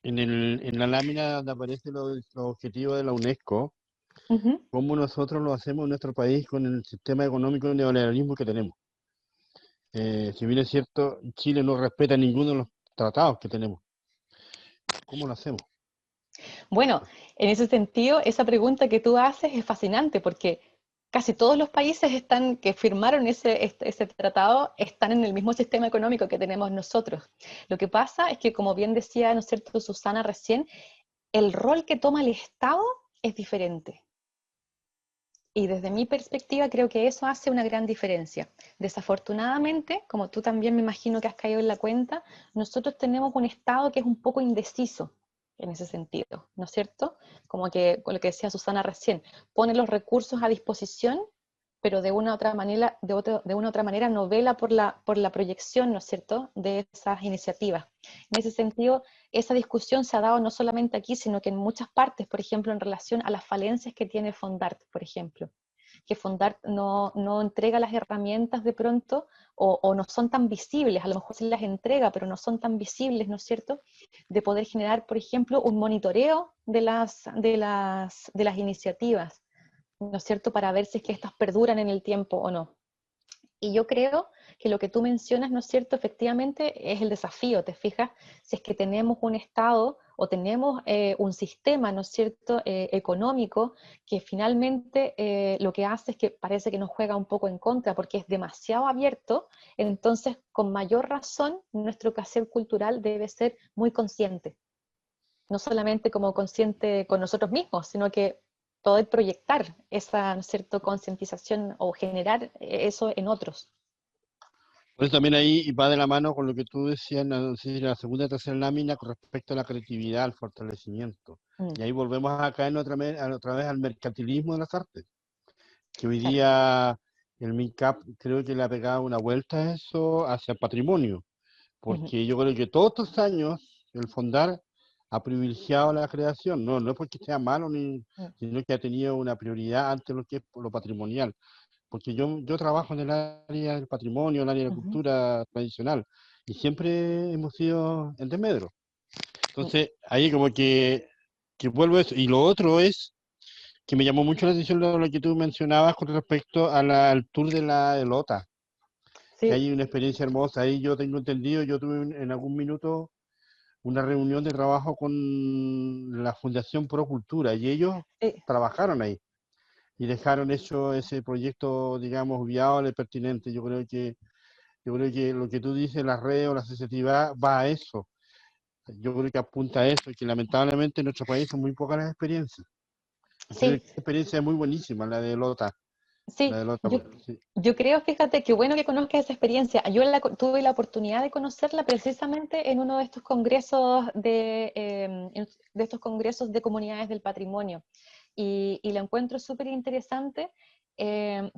en la lámina donde aparecen los objetivos de la UNESCO, Ujú. cómo nosotros lo hacemos en nuestro país con el sistema económico neoliberalismo que tenemos. Si bien es cierto, Chile no respeta ninguno de los tratados que tenemos. ¿Cómo lo hacemos? Bueno, en ese sentido, esa pregunta que tú haces es fascinante porque casi todos los países que firmaron ese tratado están en el mismo sistema económico que tenemos nosotros. Lo que pasa es que, como bien decía, ¿no es cierto?, Susana recién, el rol que toma el Estado es diferente. Y desde mi perspectiva creo que eso hace una gran diferencia. Desafortunadamente, como tú también me imagino que has caído en la cuenta, nosotros tenemos un Estado que es un poco indeciso en ese sentido, ¿no es cierto? Como que, con lo que decía Susana recién, pone los recursos a disposición, pero de una u otra manera, de una u otra manera no vela por la proyección, ¿no es cierto?, de esas iniciativas. En ese sentido, esa discusión se ha dado no solamente aquí, sino que en muchas partes, por ejemplo, en relación a las falencias que tiene Fondart, por ejemplo, que Fondart no entrega las herramientas de pronto o no son tan visibles, a lo mejor sí las entrega, pero no son tan visibles, ¿no es cierto?, de poder generar, por ejemplo, un monitoreo de las iniciativas, ¿no es cierto?, para ver si es que estas perduran en el tiempo o no. Y yo creo que lo que tú mencionas, ¿no es cierto?, efectivamente es el desafío, ¿te fijas? Si es que tenemos un Estado o tenemos un sistema, ¿no es cierto?, económico que finalmente lo que hace es que parece que nos juega un poco en contra porque es demasiado abierto, entonces con mayor razón nuestro quehacer cultural debe ser muy consciente. No solamente como consciente con nosotros mismos, sino que poder proyectar esa, ¿no es cierto?, concientización o generar eso en otros. Por eso también ahí va de la mano con lo que tú decías no sé si en la segunda o tercera lámina con respecto a la creatividad, al fortalecimiento. Mm, Y ahí volvemos a caer otra vez al mercantilismo de las artes, que hoy claro. día el MINCAP creo que le ha pegado una vuelta a eso hacia el patrimonio, Ujú, porque yo creo que todos estos años el Fondar ha privilegiado la creación, no es porque sea malo, mm, sino que ha tenido una prioridad ante lo que es lo patrimonial, porque yo trabajo en el área del patrimonio, en el área de la ujú, cultura tradicional, y siempre hemos sido en desmedro. mm, Entonces, ahí como que vuelvo a eso. Y lo otro es que me llamó mucho la atención lo que tú mencionabas con respecto al tour de la Lota, que Sí, hay una experiencia hermosa. Ahí yo tengo entendido, yo tuve en algún minuto una reunión de trabajo con la Fundación Pro Cultura y ellos sí, trabajaron ahí y dejaron hecho ese proyecto, digamos, viable, pertinente. Yo creo que lo que tú dices, las redes o la asociatividad va a eso. Yo creo que apunta a eso y que lamentablemente en nuestro país son muy pocas las experiencias. Creo que sí, esta experiencia es muy buenísima, la sí. de Lota, Yo, sí. yo creo, fíjate, qué bueno que conozcas esa experiencia. Yo tuve la oportunidad de conocerla precisamente en uno de estos congresos de estos congresos de comunidades del patrimonio. Y la encuentro súper interesante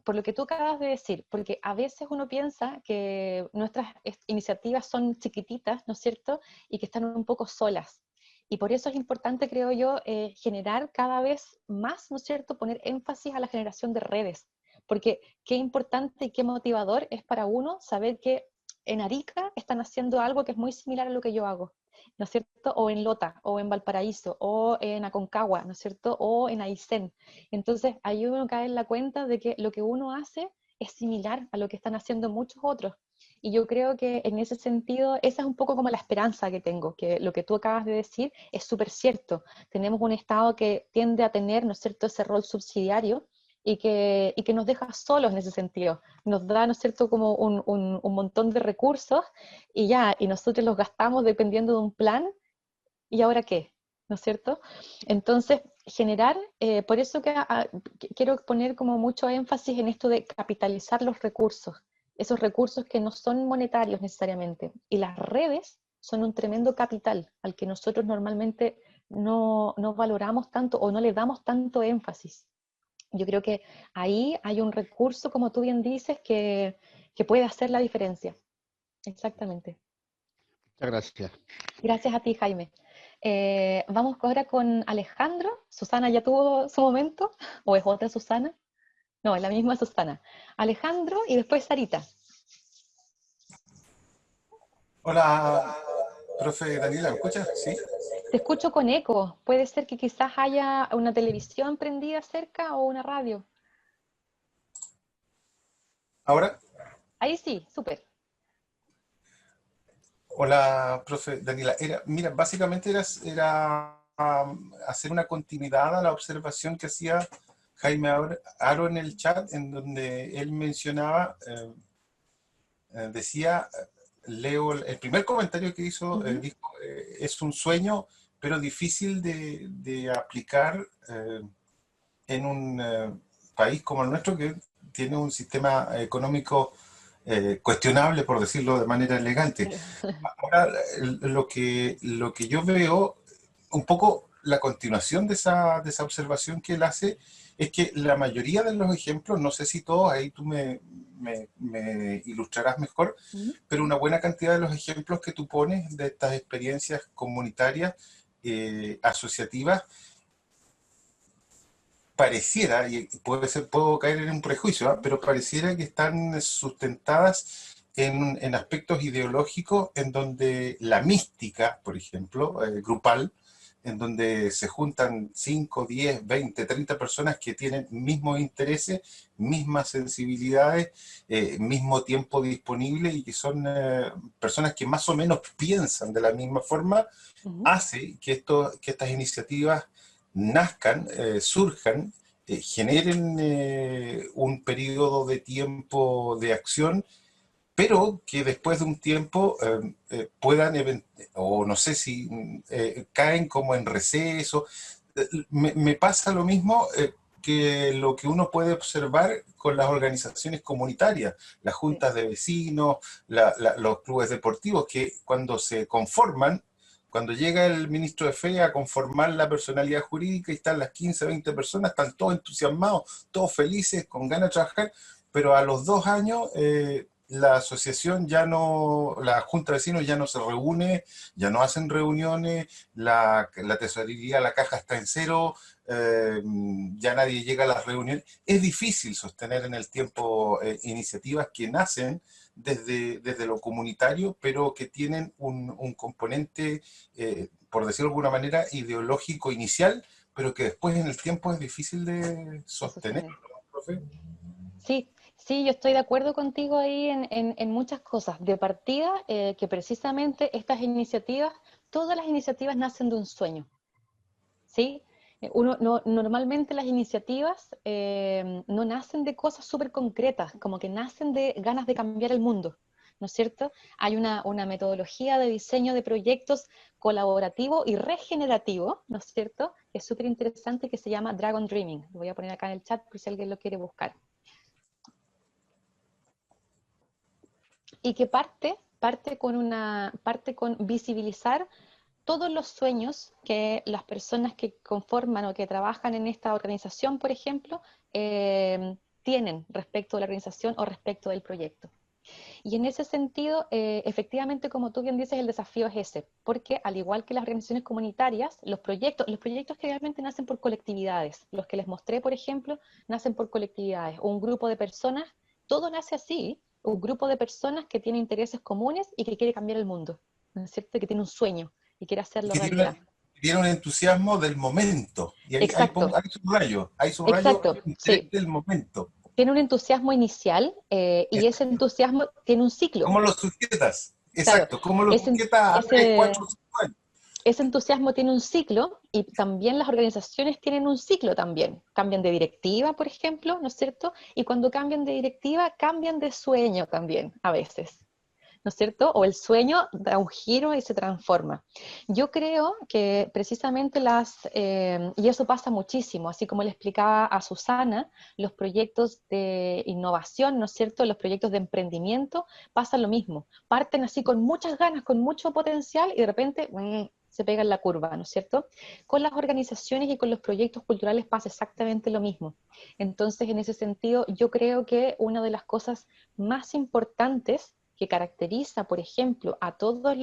por lo que tú acabas de decir, porque a veces uno piensa que nuestras iniciativas son chiquititas, ¿no es cierto? Y que están un poco solas. Y por eso es importante, creo yo, generar cada vez más, ¿no es cierto?, poner énfasis a la generación de redes, porque qué importante y qué motivador es para uno saber que en Arica están haciendo algo que es muy similar a lo que yo hago, ¿no es cierto? O en Lota, o en Valparaíso, o en Aconcagua, ¿no es cierto? O en Aysén. Entonces, ahí uno cae en la cuenta de que lo que uno hace es similar a lo que están haciendo muchos otros. Y yo creo que en ese sentido, esa es un poco como la esperanza que tengo, que lo que tú acabas de decir es súper cierto. Tenemos un Estado que tiende a tener, ¿no es cierto?, ese rol subsidiario y que nos deja solos en ese sentido. Nos da, ¿no es cierto?, como un montón de recursos y ya, y nosotros los gastamos dependiendo de un plan, ¿y ahora qué? ¿No es cierto? Entonces, generar, por eso que quiero poner como mucho énfasis en esto de capitalizar los recursos, esos recursos que no son monetarios necesariamente. Y las redes son un tremendo capital al que nosotros normalmente no valoramos tanto o no le damos tanto énfasis. Yo creo que ahí hay un recurso, como tú bien dices, que puede hacer la diferencia. Exactamente. Muchas gracias. Gracias a ti, Jaime. Vamos ahora con Alejandro. ¿Susana ya tuvo su momento? ¿O es otra Susana? No, es la misma Susana. Alejandro y después Sarita. Hola, profe Daniela, ¿me escuchas? Sí. Te escucho con eco. Puede ser que quizás haya una televisión prendida cerca o una radio. Ahora, Ahí sí, súper. hola, profe Daniela. Mira, básicamente hacer una continuidad a la observación que hacía Jaime Aro en el chat, en donde él mencionaba, decía, leo el primer comentario que hizo, Ujú. dijo, es un sueño, pero difícil de aplicar en un país como el nuestro que tiene un sistema económico cuestionable, por decirlo de manera elegante. Ahora, lo que yo veo, un poco la continuación de esa observación que él hace, es que la mayoría de los ejemplos, no sé si todos, ahí tú me ilustrarás mejor, Ujú. pero una buena cantidad de los ejemplos que tú pones de estas experiencias comunitarias, asociativas, pareciera, y puedo caer en un prejuicio, ¿ah? Pero pareciera que están sustentadas en aspectos ideológicos en donde la mística, por ejemplo, grupal, en donde se juntan 5, 10, 20, 30 personas que tienen mismos intereses, mismas sensibilidades, mismo tiempo disponible y que son personas que más o menos piensan de la misma forma, Ujú. hace que estas iniciativas nazcan, surjan, generen un periodo de tiempo de acción, pero que después de un tiempo puedan, o no sé si caen como en receso. Me pasa lo mismo que lo que uno puede observar con las organizaciones comunitarias, las Sí. juntas de vecinos, los clubes deportivos, que cuando se conforman, cuando llega el ministro de Fe a conformar la personalidad jurídica y están las 15, 20 personas, están todos entusiasmados, todos felices, con ganas de trabajar, pero a los 2 años la asociación ya no, la junta de vecinos ya no se reúne, ya no hacen reuniones, la tesorería, la caja está en cero, ya nadie llega a las reuniones. Es difícil sostener en el tiempo iniciativas que nacen desde lo comunitario, pero que tienen un componente, por decirlo de alguna manera, ideológico inicial, pero que después en el tiempo es difícil de sostener, sostener. ¿no, profe? Sí, sí, yo estoy de acuerdo contigo ahí en muchas cosas. De partida, que precisamente estas iniciativas, todas las iniciativas nacen de un sueño, ¿sí? Normalmente las iniciativas no nacen de cosas súper concretas, como que nacen de ganas de cambiar el mundo, ¿no es cierto? Hay una metodología de diseño de proyectos colaborativo y regenerativo, ¿no es cierto? Que es súper interesante, que se llama Dragon Dreaming. Lo voy a poner acá en el chat por si alguien lo quiere buscar. Y que parte con visibilizar todos los sueños que las personas que conforman o que trabajan en esta organización, por ejemplo, tienen respecto de la organización o respecto del proyecto. Y en ese sentido, efectivamente, como tú bien dices, el desafío es ese, porque al igual que las organizaciones comunitarias, los proyectos generalmente nacen por colectividades. Los que les mostré, por ejemplo, nacen por colectividades. Un grupo de personas, todo nace así, un grupo de personas que tiene intereses comunes y que quiere cambiar el mundo, ¿no es cierto? Que tiene un sueño y quiere Y hacerlo que realidad. tiene un entusiasmo del momento. Y Exacto, hay subrayo exacto, el interés sí. del momento. Tiene un entusiasmo inicial y ese entusiasmo tiene un ciclo. ¿Cómo lo sujetas? Claro, Exacto, ¿cómo lo ese, sujetas a 3, ese, 4, 5 años? ese entusiasmo tiene un ciclo y también las organizaciones tienen un ciclo también. Cambian de directiva, por ejemplo, ¿no es cierto? Y cuando cambian de directiva, cambian de sueño también, a veces, ¿no es cierto? O el sueño da un giro y se transforma. Yo creo que precisamente y eso pasa muchísimo, así como le explicaba a Susana, los proyectos de innovación, ¿no es cierto? Los proyectos de emprendimiento, pasa lo mismo. Parten así con muchas ganas, con mucho potencial y de repente se pega en la curva, ¿no es cierto? Con las organizaciones y con los proyectos culturales pasa exactamente lo mismo. Entonces, en ese sentido, yo creo que una de las cosas más importantes que caracteriza, por ejemplo, a todos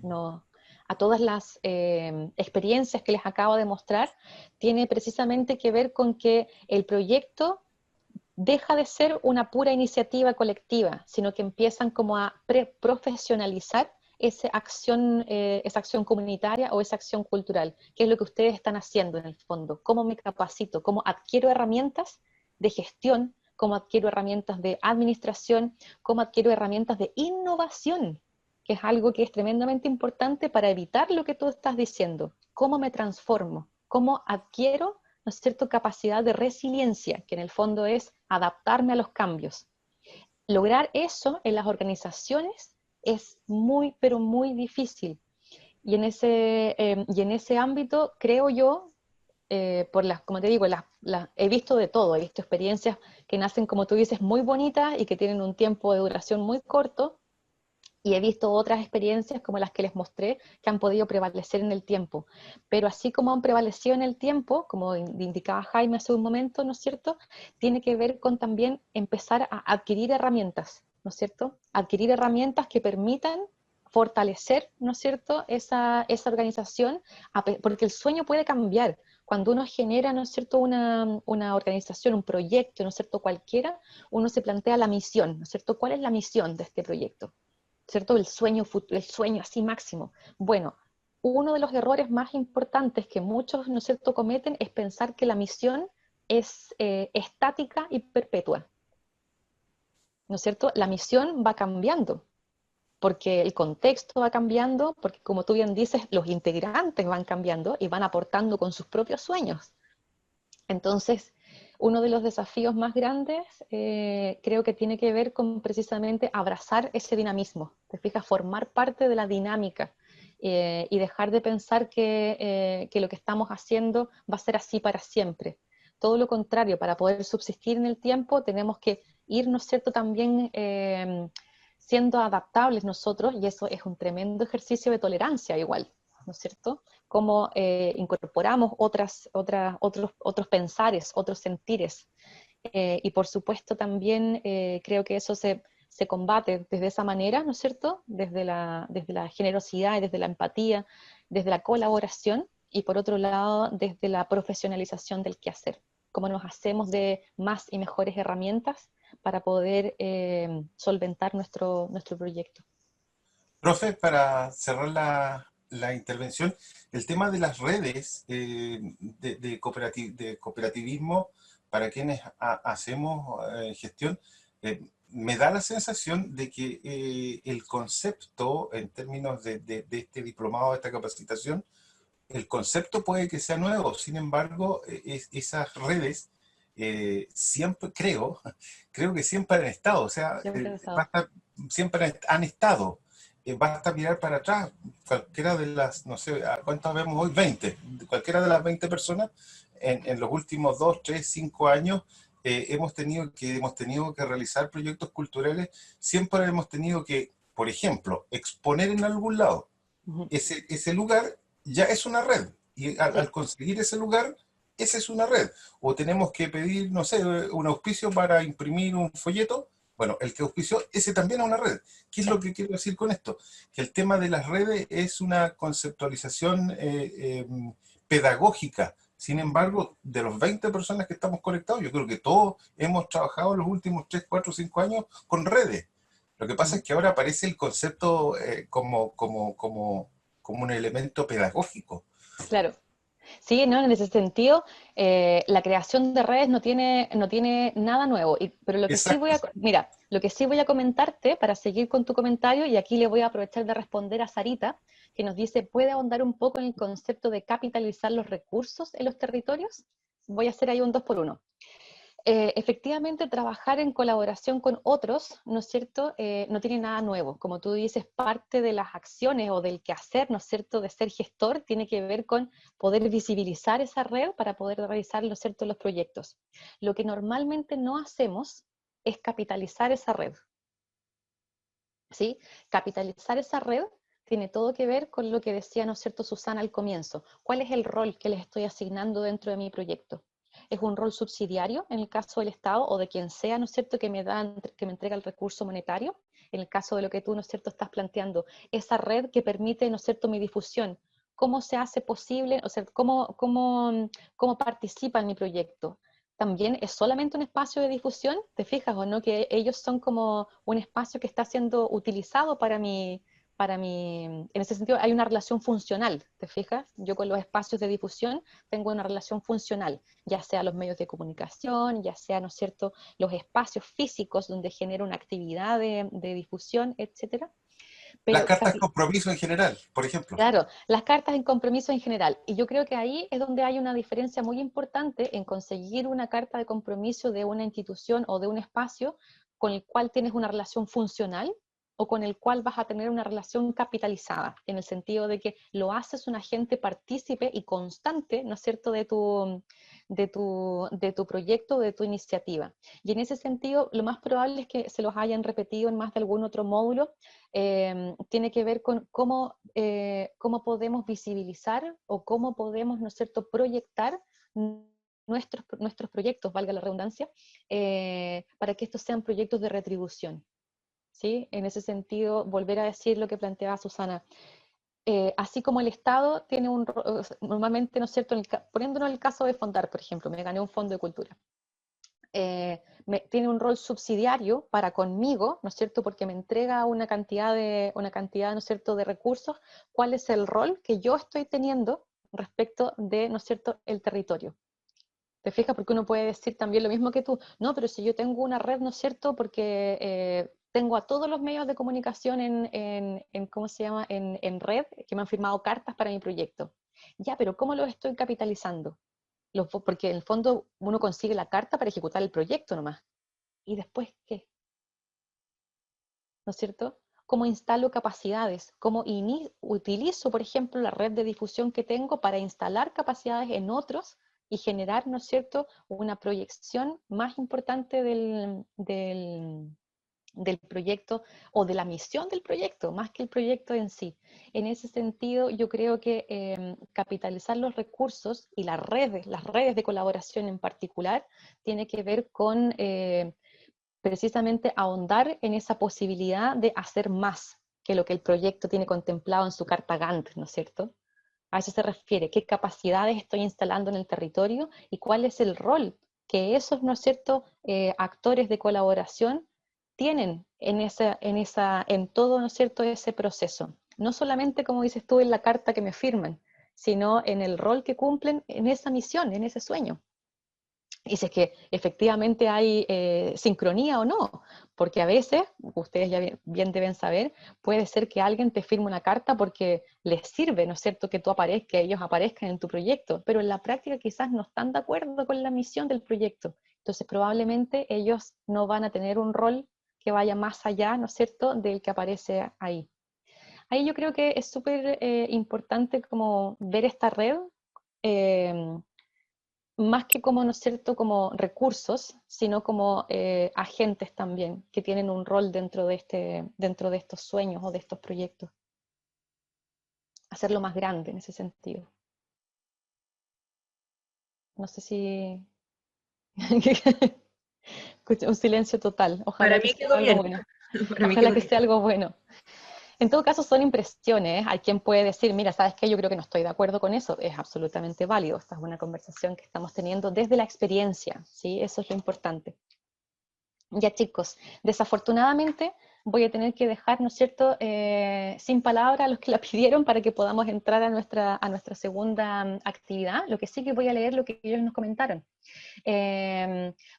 no, a todas las experiencias que les acabo de mostrar, tiene precisamente que ver con que el proyecto deja de ser una pura iniciativa colectiva, sino que empiezan como a profesionalizar esa acción comunitaria o esa acción cultural, que es lo que ustedes están haciendo en el fondo. ¿Cómo me capacito? ¿Cómo adquiero herramientas de gestión? ¿Cómo adquiero herramientas de administración? ¿Cómo adquiero herramientas de innovación? Que es algo que es tremendamente importante para evitar lo que tú estás diciendo. ¿Cómo me transformo? ¿Cómo adquiero, ¿no es cierto?, capacidad de resiliencia, que en el fondo es adaptarme a los cambios? Lograr eso en las organizaciones es muy, pero muy difícil. Y en ese ámbito, creo yo, como te digo, he visto de todo, he visto experiencias que nacen, como tú dices, muy bonitas y que tienen un tiempo de duración muy corto, y he visto otras experiencias como las que les mostré que han podido prevalecer en el tiempo. Pero así como han prevalecido en el tiempo, como indicaba Jaime hace un momento, ¿no es cierto?, tiene que ver con también empezar a adquirir herramientas, ¿no es cierto? Adquirir herramientas que permitan fortalecer, ¿no es cierto?, esa organización, porque el sueño puede cambiar. Cuando uno genera, ¿no es cierto?, una organización, un proyecto, ¿no es cierto?, cualquiera, uno se plantea la misión, ¿no es cierto? ¿Cuál es la misión de este proyecto? ¿Cierto? El sueño así máximo. Bueno, uno de los errores más importantes que muchos, ¿no es cierto?, cometen es pensar que la misión es estática y perpetua, ¿no es cierto? La misión va cambiando, porque el contexto va cambiando, porque como tú bien dices, los integrantes van cambiando y van aportando con sus propios sueños. Entonces, uno de los desafíos más grandes creo que tiene que ver con precisamente abrazar ese dinamismo, te fijas, formar parte de la dinámica y dejar de pensar que lo que estamos haciendo va a ser así para siempre. Todo lo contrario, para poder subsistir en el tiempo tenemos que ir, ¿no es cierto?, también siendo adaptables nosotros, y eso es un tremendo ejercicio de tolerancia igual, ¿no es cierto? Cómo incorporamos otros pensares, otros sentires. Y por supuesto también creo que eso se combate desde esa manera, ¿no es cierto? Desde la generosidad y desde la empatía, desde la colaboración, y por otro lado, desde la profesionalización del quehacer. Cómo nos hacemos de más y mejores herramientas para poder solventar nuestro proyecto. Profe, para cerrar la intervención, el tema de las redes de cooperativismo para quienes hacemos gestión, me da la sensación de que el concepto, en términos de este diplomado, de esta capacitación, el concepto puede que sea nuevo, sin embargo, esas redes siempre, creo que siempre han estado, o sea, Siempre he estado. basta, siempre han estado. Basta mirar para atrás, cualquiera de las, no sé, ¿cuántas vemos hoy? 20. Cualquiera de las 20 personas en los últimos 2, 3, 5 años hemos tenido que realizar proyectos culturales, siempre hemos tenido que, por ejemplo, exponer en algún lado. Ujú. Ese lugar ya es una red, y al Sí, conseguir ese lugar, esa es una red. O tenemos que pedir, no sé, un auspicio para imprimir un folleto. Bueno, el que auspició, ese también es una red. ¿Qué es sí. lo que quiero decir con esto? Que el tema de las redes es una conceptualización pedagógica. Sin embargo, de los 20 personas que estamos conectados, yo creo que todos hemos trabajado los últimos 3, 4, 5 años con redes. Lo que pasa Ujú. es que ahora aparece el concepto como un elemento pedagógico. Claro. Sí, ¿no? En ese sentido, la creación de redes no tiene nada nuevo, pero lo que sí Exacto. mira, lo que sí voy a comentarte para seguir con tu comentario, y aquí le voy a aprovechar de responder a Sarita, que nos dice, ¿puede ahondar un poco en el concepto de capitalizar los recursos en los territorios? Voy a hacer ahí un 2 por 1. Efectivamente, trabajar en colaboración con otros, ¿no es cierto?, no tiene nada nuevo. Como tú dices, parte de las acciones o del quehacer, ¿no es cierto?, de ser gestor, tiene que ver con poder visibilizar esa red para poder realizar, ¿no es cierto?, los proyectos. Lo que normalmente no hacemos es capitalizar esa red, ¿sí? Capitalizar esa red tiene todo que ver con lo que decía, ¿no es cierto?, Susana al comienzo. ¿Cuál es el rol que les estoy asignando dentro de mi proyecto? ¿Es un rol subsidiario en el caso del Estado o de quien sea, ¿no es cierto?, que me entrega el recurso monetario? En el caso de lo que tú, ¿no es cierto?, estás planteando, esa red que permite, ¿no es cierto?, mi difusión. ¿Cómo se hace posible? O sea, ¿cómo participa en mi proyecto? También es solamente un espacio de difusión, ¿te fijas o no? Que ellos son como un espacio que está siendo utilizado en ese sentido hay una relación funcional, ¿te fijas? Yo con los espacios de difusión tengo una relación funcional, ya sea los medios de comunicación, ya sea, ¿no es cierto?, los espacios físicos donde genero una actividad de difusión, etcétera. Las Pero cartas compromiso en general, por ejemplo. claro, las cartas en compromiso en general. Y yo creo que ahí es donde hay una diferencia muy importante en conseguir una carta de compromiso de una institución o de un espacio con el cual tienes una relación funcional o con el cual vas a tener una relación capitalizada, en el sentido de que lo haces un agente partícipe y constante, ¿no es cierto?, de tu proyecto, de tu iniciativa. Y en ese sentido, lo más probable es que se los hayan repetido en más de algún otro módulo, tiene que ver con cómo podemos visibilizar o cómo podemos, ¿no es cierto?, proyectar nuestros proyectos, valga la redundancia, para que estos sean proyectos de retribución. ¿Sí? En ese sentido, volver a decir lo que planteaba Susana. Así como el Estado tiene normalmente, ¿no es cierto?, poniéndonos el caso de Fondar, por ejemplo, me gané un fondo de cultura. Tiene un rol subsidiario para conmigo, ¿no es cierto?, porque me entrega una cantidad, ¿no es cierto?, de recursos. ¿Cuál es el rol que yo estoy teniendo respecto de, ¿no es cierto?, el territorio? ¿Te fijas? Porque uno puede decir también lo mismo que tú. No, pero si yo tengo una red, ¿no es cierto?, porque tengo a todos los medios de comunicación ¿cómo se llama?, en red, que me han firmado cartas para mi proyecto. Ya, pero ¿cómo los estoy capitalizando? Porque en el fondo uno consigue la carta para ejecutar el proyecto nomás. ¿Y después qué? ¿No es cierto? ¿Cómo instalo capacidades? ¿Cómo utilizo, por ejemplo, la red de difusión que tengo para instalar capacidades en otros y generar, ¿no es cierto?, una proyección más importante del proyecto o de la misión del proyecto, más que el proyecto en sí. En ese sentido, yo creo que capitalizar los recursos y las redes de colaboración en particular, tiene que ver con precisamente ahondar en esa posibilidad de hacer más que lo que el proyecto tiene contemplado en su carta Gantt, ¿no es cierto? A eso se refiere, qué capacidades estoy instalando en el territorio y cuál es el rol que esos, ¿no es cierto?, actores de colaboración tienen en todo, ¿no es cierto?, ese proceso. no solamente, como dices tú, en la carta que me firman, sino en el rol que cumplen en esa misión, en ese sueño. Y si es que efectivamente hay sincronía o no, porque a veces, ustedes ya bien deben saber, puede ser que alguien te firme una carta porque les sirve, ¿no es cierto?, que tú aparezcas, que ellos aparezcan en tu proyecto, pero en la práctica quizás no están de acuerdo con la misión del proyecto. Entonces probablemente ellos no van a tener un rol que vaya más allá, ¿no es cierto?, del que aparece ahí. Ahí yo creo que es súper importante como ver esta red, más que como, ¿no es cierto?, como recursos, sino como agentes también, que tienen un rol dentro de estos sueños o de estos proyectos. Hacerlo más grande en ese sentido. No sé si... Escuché un silencio total. Ojalá Para que mí sea quedó algo bien. bueno. Para mí Ojalá quedó que bien. sea algo bueno. En todo caso, son impresiones. Hay quien puede decir, mira, ¿sabes qué? Yo creo que no estoy de acuerdo con eso. Es absolutamente válido. Esta es una conversación que estamos teniendo desde la experiencia, ¿sí? Eso es lo importante. Ya, chicos, desafortunadamente voy a tener que dejar, ¿no es cierto?, sin palabra a los que la pidieron para que podamos entrar a nuestra segunda actividad. Lo que sí que voy a leer lo que ellos nos comentaron.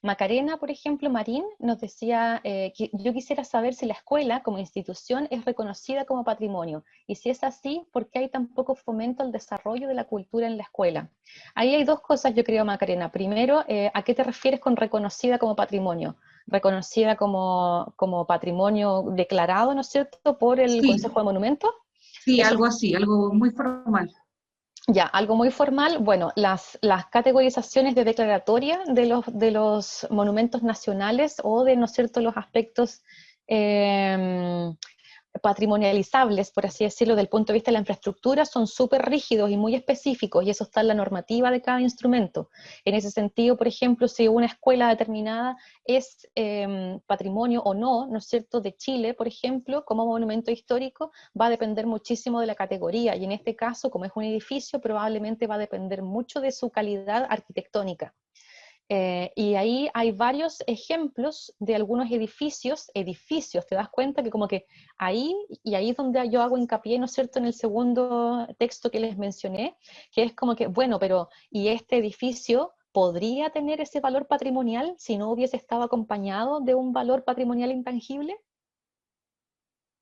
Macarena, por ejemplo, Marín, nos decía que yo quisiera saber si la escuela como institución es reconocida como patrimonio, y si es así, ¿por qué hay tan poco fomento al desarrollo de la cultura en la escuela? Ahí hay dos cosas, yo creo, Macarena. Primero, ¿a qué te refieres con reconocida como patrimonio? Reconocida como patrimonio declarado, ¿no es cierto?, por el Sí, Consejo de Monumentos. sí, Eso algo así, algo muy formal. ya, algo muy formal. Bueno, las categorizaciones de declaratoria de los monumentos nacionales o de, ¿no es cierto?, los aspectos patrimonializables, por así decirlo, del punto de vista de la infraestructura, son súper rígidos y muy específicos, y eso está en la normativa de cada instrumento. En ese sentido, por ejemplo, si una escuela determinada es patrimonio o no, ¿no es cierto?, de Chile, por ejemplo, como monumento histórico, va a depender muchísimo de la categoría, y en este caso, como es un edificio, probablemente va a depender mucho de su calidad arquitectónica. Y ahí hay varios ejemplos de algunos edificios, te das cuenta que como que ahí, y ahí es donde yo hago hincapié, ¿no es cierto?, en el segundo texto que les mencioné, que es como que, bueno, pero, ¿y este edificio podría tener ese valor patrimonial si no hubiese estado acompañado de un valor patrimonial intangible?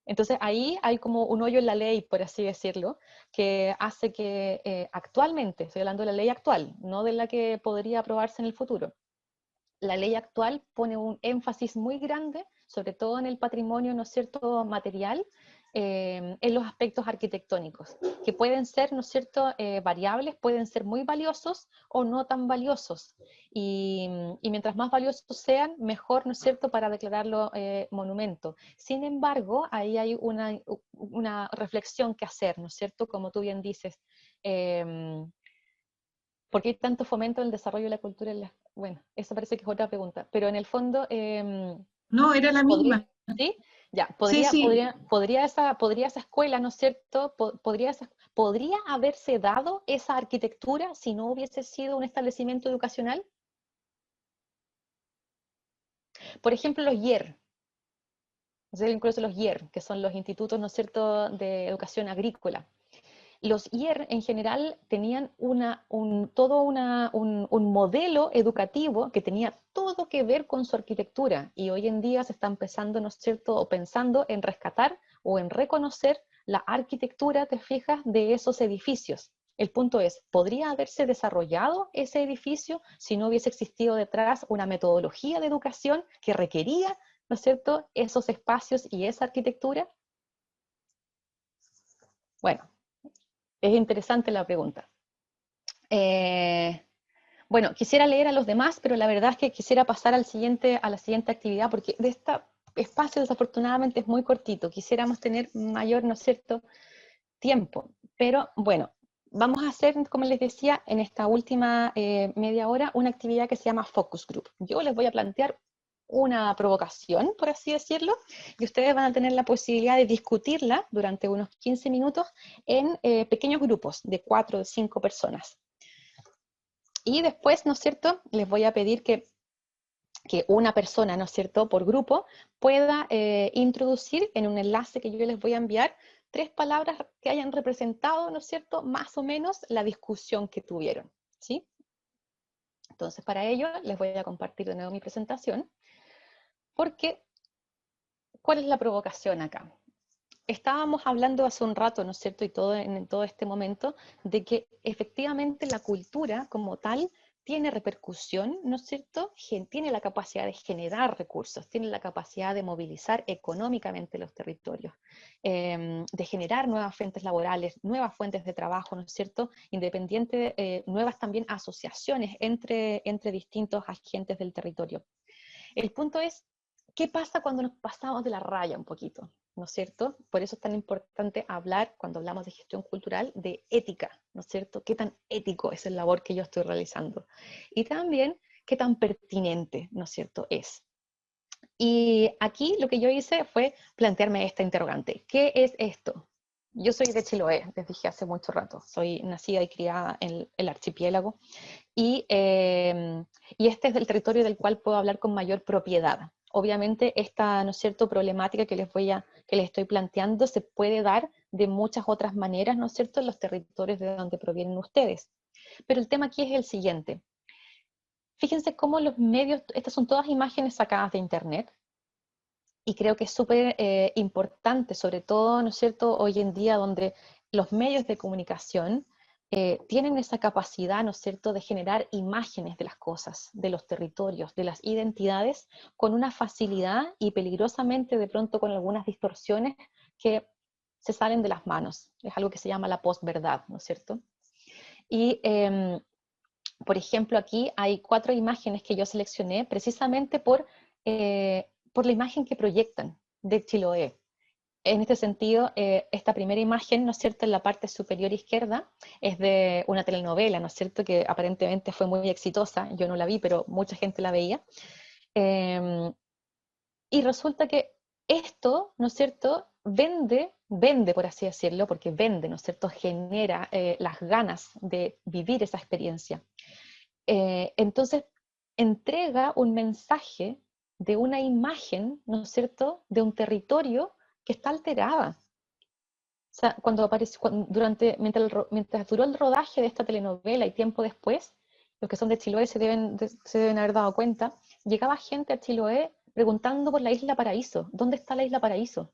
Entonces ahí hay como un hoyo en la ley, por así decirlo, que hace que actualmente, estoy hablando de la ley actual, no de la que podría aprobarse en el futuro, la ley actual pone un énfasis muy grande, sobre todo en el patrimonio, ¿no es cierto?, material, en los aspectos arquitectónicos, que pueden ser, ¿no es cierto?, variables, pueden ser muy valiosos o no tan valiosos. Y mientras más valiosos sean, mejor, ¿no es cierto?, para declararlo monumento. Sin embargo, ahí hay una reflexión que hacer, ¿no es cierto?, como tú bien dices, ¿por qué hay tanto fomento en el desarrollo de la cultura en las... Bueno, eso parece que es otra pregunta, pero en el fondo, No, era la ¿podría, misma. sí? Ya, Sí, sí. podría esa escuela, ¿no es cierto? ¿Podría haberse dado esa arquitectura si no hubiese sido un establecimiento educacional? Por ejemplo, los IER, incluso los IER, que son los institutos, ¿no es cierto?, de educación agrícola. Los IER en general tenían todo un modelo educativo que tenía todo que ver con su arquitectura, y hoy en día se está empezando, ¿no es cierto?, o pensando en rescatar o en reconocer la arquitectura, te fijas, de esos edificios. El punto es, ¿podría haberse desarrollado ese edificio si no hubiese existido detrás una metodología de educación que requería, ¿no es cierto?, esos espacios y esa arquitectura? Bueno, es interesante la pregunta. Bueno, quisiera leer a los demás, pero la verdad es que quisiera pasar a la siguiente actividad, porque de este espacio desafortunadamente es muy cortito. Quisiéramos tener mayor, ¿no es cierto?, tiempo. Pero bueno, vamos a hacer, como les decía, en esta última media hora, una actividad que se llama Focus Group. Yo les voy a plantear una provocación, por así decirlo, y ustedes van a tener la posibilidad de discutirla durante unos 15 minutos en pequeños grupos de 4 o 5 personas. Y después, ¿no es cierto?, les voy a pedir que una persona, ¿no es cierto?, por grupo, pueda introducir en un enlace que yo les voy a enviar 3 palabras que hayan representado, ¿no es cierto?, más o menos la discusión que tuvieron, ¿sí? Entonces, para ello, les voy a compartir de nuevo mi presentación, porque, ¿cuál es la provocación acá? Estábamos hablando hace un rato, ¿no es cierto?, y en todo este momento, de que efectivamente la cultura como tal tiene repercusión, ¿no es cierto?, tiene la capacidad de generar recursos, tiene la capacidad de movilizar económicamente los territorios, de generar nuevas fuentes laborales, nuevas fuentes de trabajo, ¿no es cierto?, independiente, nuevas también asociaciones entre distintos agentes del territorio. El punto es, ¿qué pasa cuando nos pasamos de la raya un poquito? ¿No es cierto? Por eso es tan importante hablar, cuando hablamos de gestión cultural, de ética, ¿no es cierto? ¿Qué tan ético es el labor que yo estoy realizando? Y también, ¿qué tan pertinente, ¿no es cierto?, es. Y aquí lo que yo hice fue plantearme esta interrogante. ¿Qué es esto? Yo soy de Chiloé, les dije hace mucho rato. Soy nacida y criada en el archipiélago. Y este es el territorio del cual puedo hablar con mayor propiedad. Obviamente esta, ¿no es cierto?, problemática que les estoy planteando se puede dar de muchas otras maneras, ¿no es cierto?, en los territorios de donde provienen ustedes. Pero el tema aquí es el siguiente. Fíjense cómo los medios, estas son todas imágenes sacadas de internet, y creo que es súper importante, sobre todo, ¿no es cierto?, hoy en día donde los medios de comunicación tienen esa capacidad, ¿no es cierto?, de generar imágenes de las cosas, de los territorios, de las identidades, con una facilidad y peligrosamente de pronto con algunas distorsiones que se salen de las manos. Es algo que se llama la posverdad, ¿no es cierto? Y, por ejemplo, aquí hay 4 imágenes que yo seleccioné precisamente por la imagen que proyectan de Chiloé. En este sentido, esta primera imagen, ¿no es cierto?, en la parte superior izquierda, es de una telenovela, ¿no es cierto?, que aparentemente fue muy exitosa, yo no la vi, pero mucha gente la veía. Y resulta que esto, ¿no es cierto?, vende, por así decirlo, porque vende, ¿no es cierto?, genera las ganas de vivir esa experiencia. Entonces, entrega un mensaje de una imagen, ¿no es cierto?, de un territorio que está alterada. O sea, mientras duró el rodaje de esta telenovela y tiempo después, los que son de Chiloé se deben haber dado cuenta, llegaba gente a Chiloé preguntando por la Isla Paraíso. ¿Dónde está la Isla Paraíso?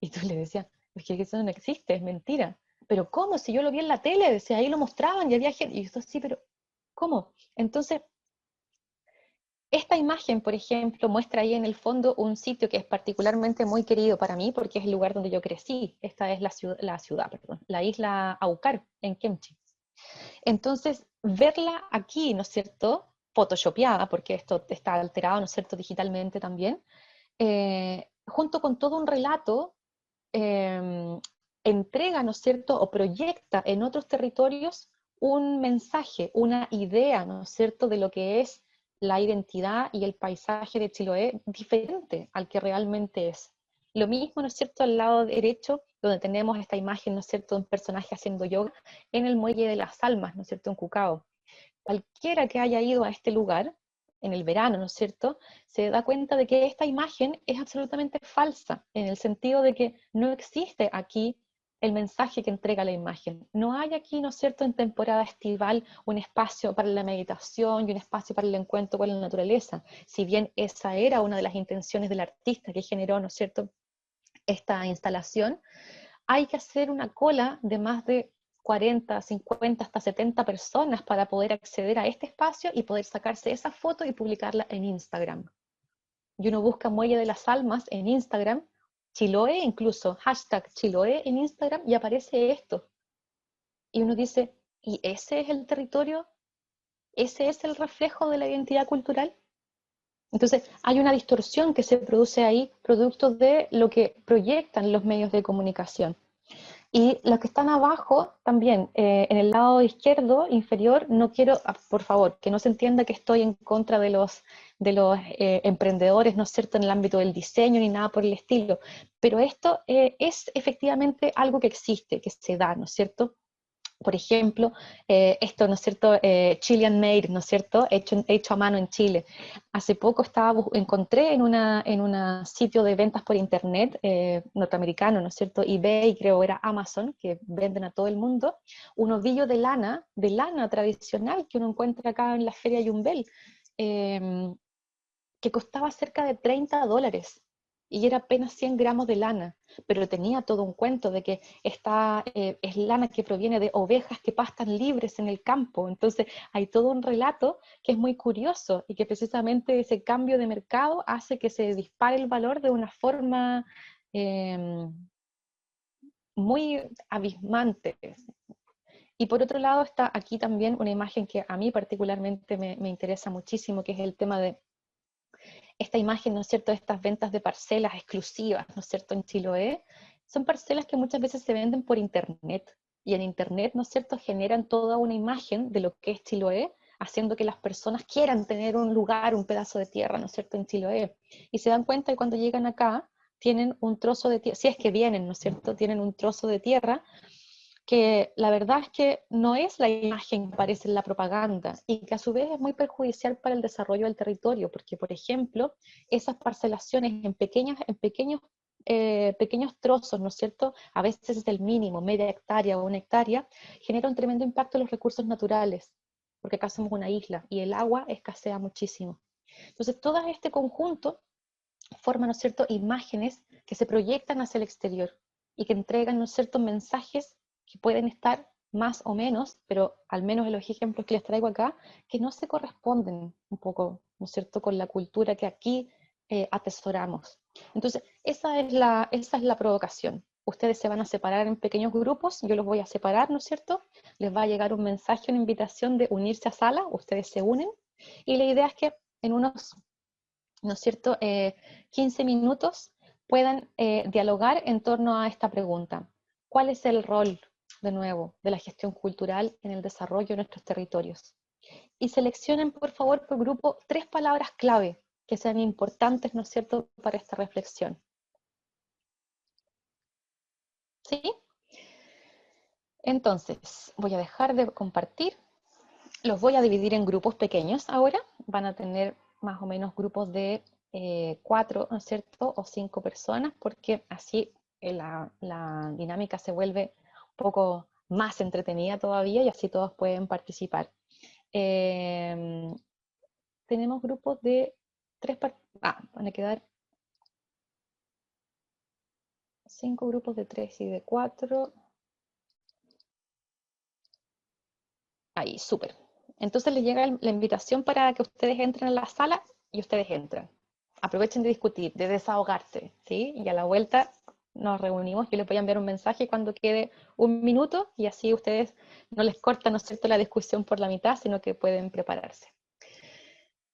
Y tú le decías, es que eso no existe, es mentira. ¿Pero cómo? Si yo lo vi en la tele, decía, ahí lo mostraban y había gente. Y yo, sí, pero ¿cómo? Entonces, esta imagen, por ejemplo, muestra ahí en el fondo un sitio que es particularmente muy querido para mí porque es el lugar donde yo crecí. Esta es la isla Aucar, en Kemchi. Entonces, verla aquí, ¿no es cierto?, photoshopeada, porque esto está alterado, ¿no es cierto?, digitalmente también, junto con todo un relato, entrega, ¿no es cierto?, o proyecta en otros territorios un mensaje, una idea, ¿no es cierto?, de lo que es la identidad y el paisaje de Chiloé diferente al que realmente es. Lo mismo, ¿no es cierto?, al lado derecho, donde tenemos esta imagen, ¿no es cierto?, de un personaje haciendo yoga en el Muelle de las Almas, ¿no es cierto?, en Cucao. Cualquiera que haya ido a este lugar en el verano, ¿no es cierto?, se da cuenta de que esta imagen es absolutamente falsa, en el sentido de que no existe aquí el mensaje que entrega la imagen. No hay aquí, ¿no es cierto?, en temporada estival un espacio para la meditación y un espacio para el encuentro con la naturaleza. Si bien esa era una de las intenciones del artista que generó, ¿no es cierto?, esta instalación, hay que hacer una cola de más de 40, 50, hasta 70 personas para poder acceder a este espacio y poder sacarse esa foto y publicarla en Instagram. Y uno busca Muelle de las Almas en Instagram, Chiloé incluso, hashtag Chiloé en Instagram, y aparece esto. Y uno dice, ¿y ese es el territorio? ¿Ese es el reflejo de la identidad cultural? Entonces, hay una distorsión que se produce ahí, producto de lo que proyectan los medios de comunicación. Y los que están abajo, también, en el lado izquierdo, inferior, no quiero, por favor, que no se entienda que estoy en contra de los emprendedores, ¿no es cierto?, en el ámbito del diseño ni nada por el estilo, pero esto es efectivamente algo que existe, que se da, ¿no es cierto? Por ejemplo, esto, ¿no es cierto? Chilean made, ¿no es cierto? Hecho a mano en Chile. Hace poco encontré en un sitio de ventas por internet norteamericano, ¿no es cierto? eBay, creo era Amazon, que venden a todo el mundo, un ovillo de lana tradicional que uno encuentra acá en la Feria Yumbel, que costaba cerca de $30 y era apenas 100 gramos de lana, pero tenía todo un cuento de que es lana que proviene de ovejas que pastan libres en el campo. Entonces hay todo un relato que es muy curioso y que precisamente ese cambio de mercado hace que se dispare el valor de una forma muy abismante. Y por otro lado está aquí también una imagen que a mí particularmente me interesa muchísimo, que es el tema de esta imagen, ¿no es cierto?, de estas ventas de parcelas exclusivas, ¿no es cierto?, en Chiloé, son parcelas que muchas veces se venden por internet, y en internet, ¿no es cierto?, generan toda una imagen de lo que es Chiloé, haciendo que las personas quieran tener un lugar, un pedazo de tierra, ¿no es cierto?, en Chiloé, y se dan cuenta que cuando llegan acá, tienen un trozo de tierra, si es que vienen, ¿no es cierto?, tienen un trozo de tierra, que la verdad es que no es la imagen que aparece en la propaganda y que a su vez es muy perjudicial para el desarrollo del territorio, porque por ejemplo, esas parcelaciones en pequeños trozos, ¿no es cierto? A veces es el mínimo, media hectárea o 1 hectárea, genera un tremendo impacto en los recursos naturales, porque acá somos una isla y el agua escasea muchísimo. Entonces, todo este conjunto forma, ¿no es cierto?, imágenes que se proyectan hacia el exterior y que entregan, ¿no es cierto?, mensajes que pueden estar más o menos, pero al menos en los ejemplos que les traigo acá, que no se corresponden un poco, ¿no es cierto?, con la cultura que aquí atesoramos. Entonces, esa es la provocación. Ustedes se van a separar en pequeños grupos, yo los voy a separar, ¿no es cierto? Les va a llegar un mensaje, una invitación de unirse a sala, ustedes se unen, y la idea es que en unos, ¿no es cierto?, 15 minutos puedan dialogar en torno a esta pregunta. ¿Cuál es el rol, de nuevo, de la gestión cultural en el desarrollo de nuestros territorios? Y seleccionen, por favor, por grupo, 3 palabras clave que sean importantes, ¿no es cierto?, para esta reflexión. ¿Sí? Entonces, voy a dejar de compartir. Los voy a dividir en grupos pequeños ahora. Van a tener más o menos grupos de 4, ¿no es cierto?, o 5 personas, porque así la dinámica se vuelve un poco más entretenida todavía y así todos pueden participar. Tenemos grupos de 3 van a quedar 5 grupos de 3 y de 4. Ahí, súper. Entonces les llega la invitación para que ustedes entren a la sala y ustedes entran. Aprovechen de discutir, de desahogarse, ¿sí? Y a la vuelta nos reunimos, yo les voy a enviar un mensaje cuando quede 1 minuto y así ustedes no les cortan, ¿no es cierto?, la discusión por la mitad, sino que pueden prepararse.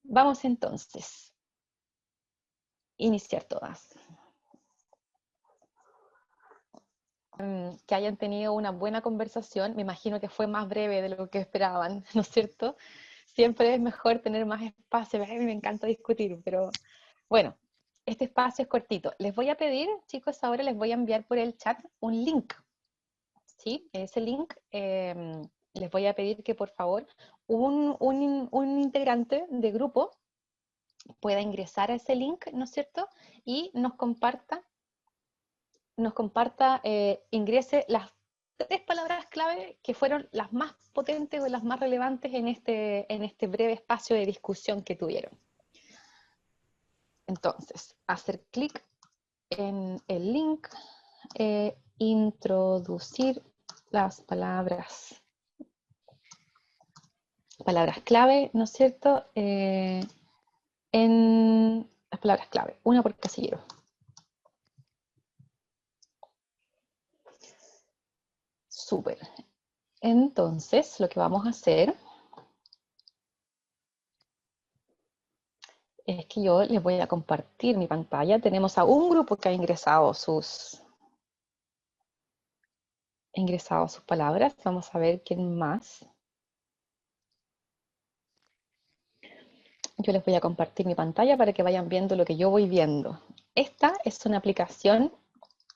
Vamos entonces. Iniciar todas. Que hayan tenido una buena conversación, me imagino que fue más breve de lo que esperaban, ¿no es cierto? Siempre es mejor tener más espacio, a mí me encanta discutir, pero bueno, este espacio es cortito. Les voy a pedir, chicos, ahora les voy a enviar por el chat un link, ¿sí? Ese link les voy a pedir que por favor un integrante de grupo pueda ingresar a ese link, ¿no es cierto? Y nos comparta, ingrese las 3 palabras clave que fueron las más potentes o las más relevantes en este breve espacio de discusión que tuvieron. Entonces, hacer clic en el link, introducir las palabras clave, ¿no es cierto? En las palabras clave, una por casillero. Súper. Entonces, lo que vamos a hacer es que yo les voy a compartir mi pantalla. Tenemos a un grupo que ha ingresado sus palabras. Vamos a ver quién más. Yo les voy a compartir mi pantalla para que vayan viendo lo que yo voy viendo. Esta es una aplicación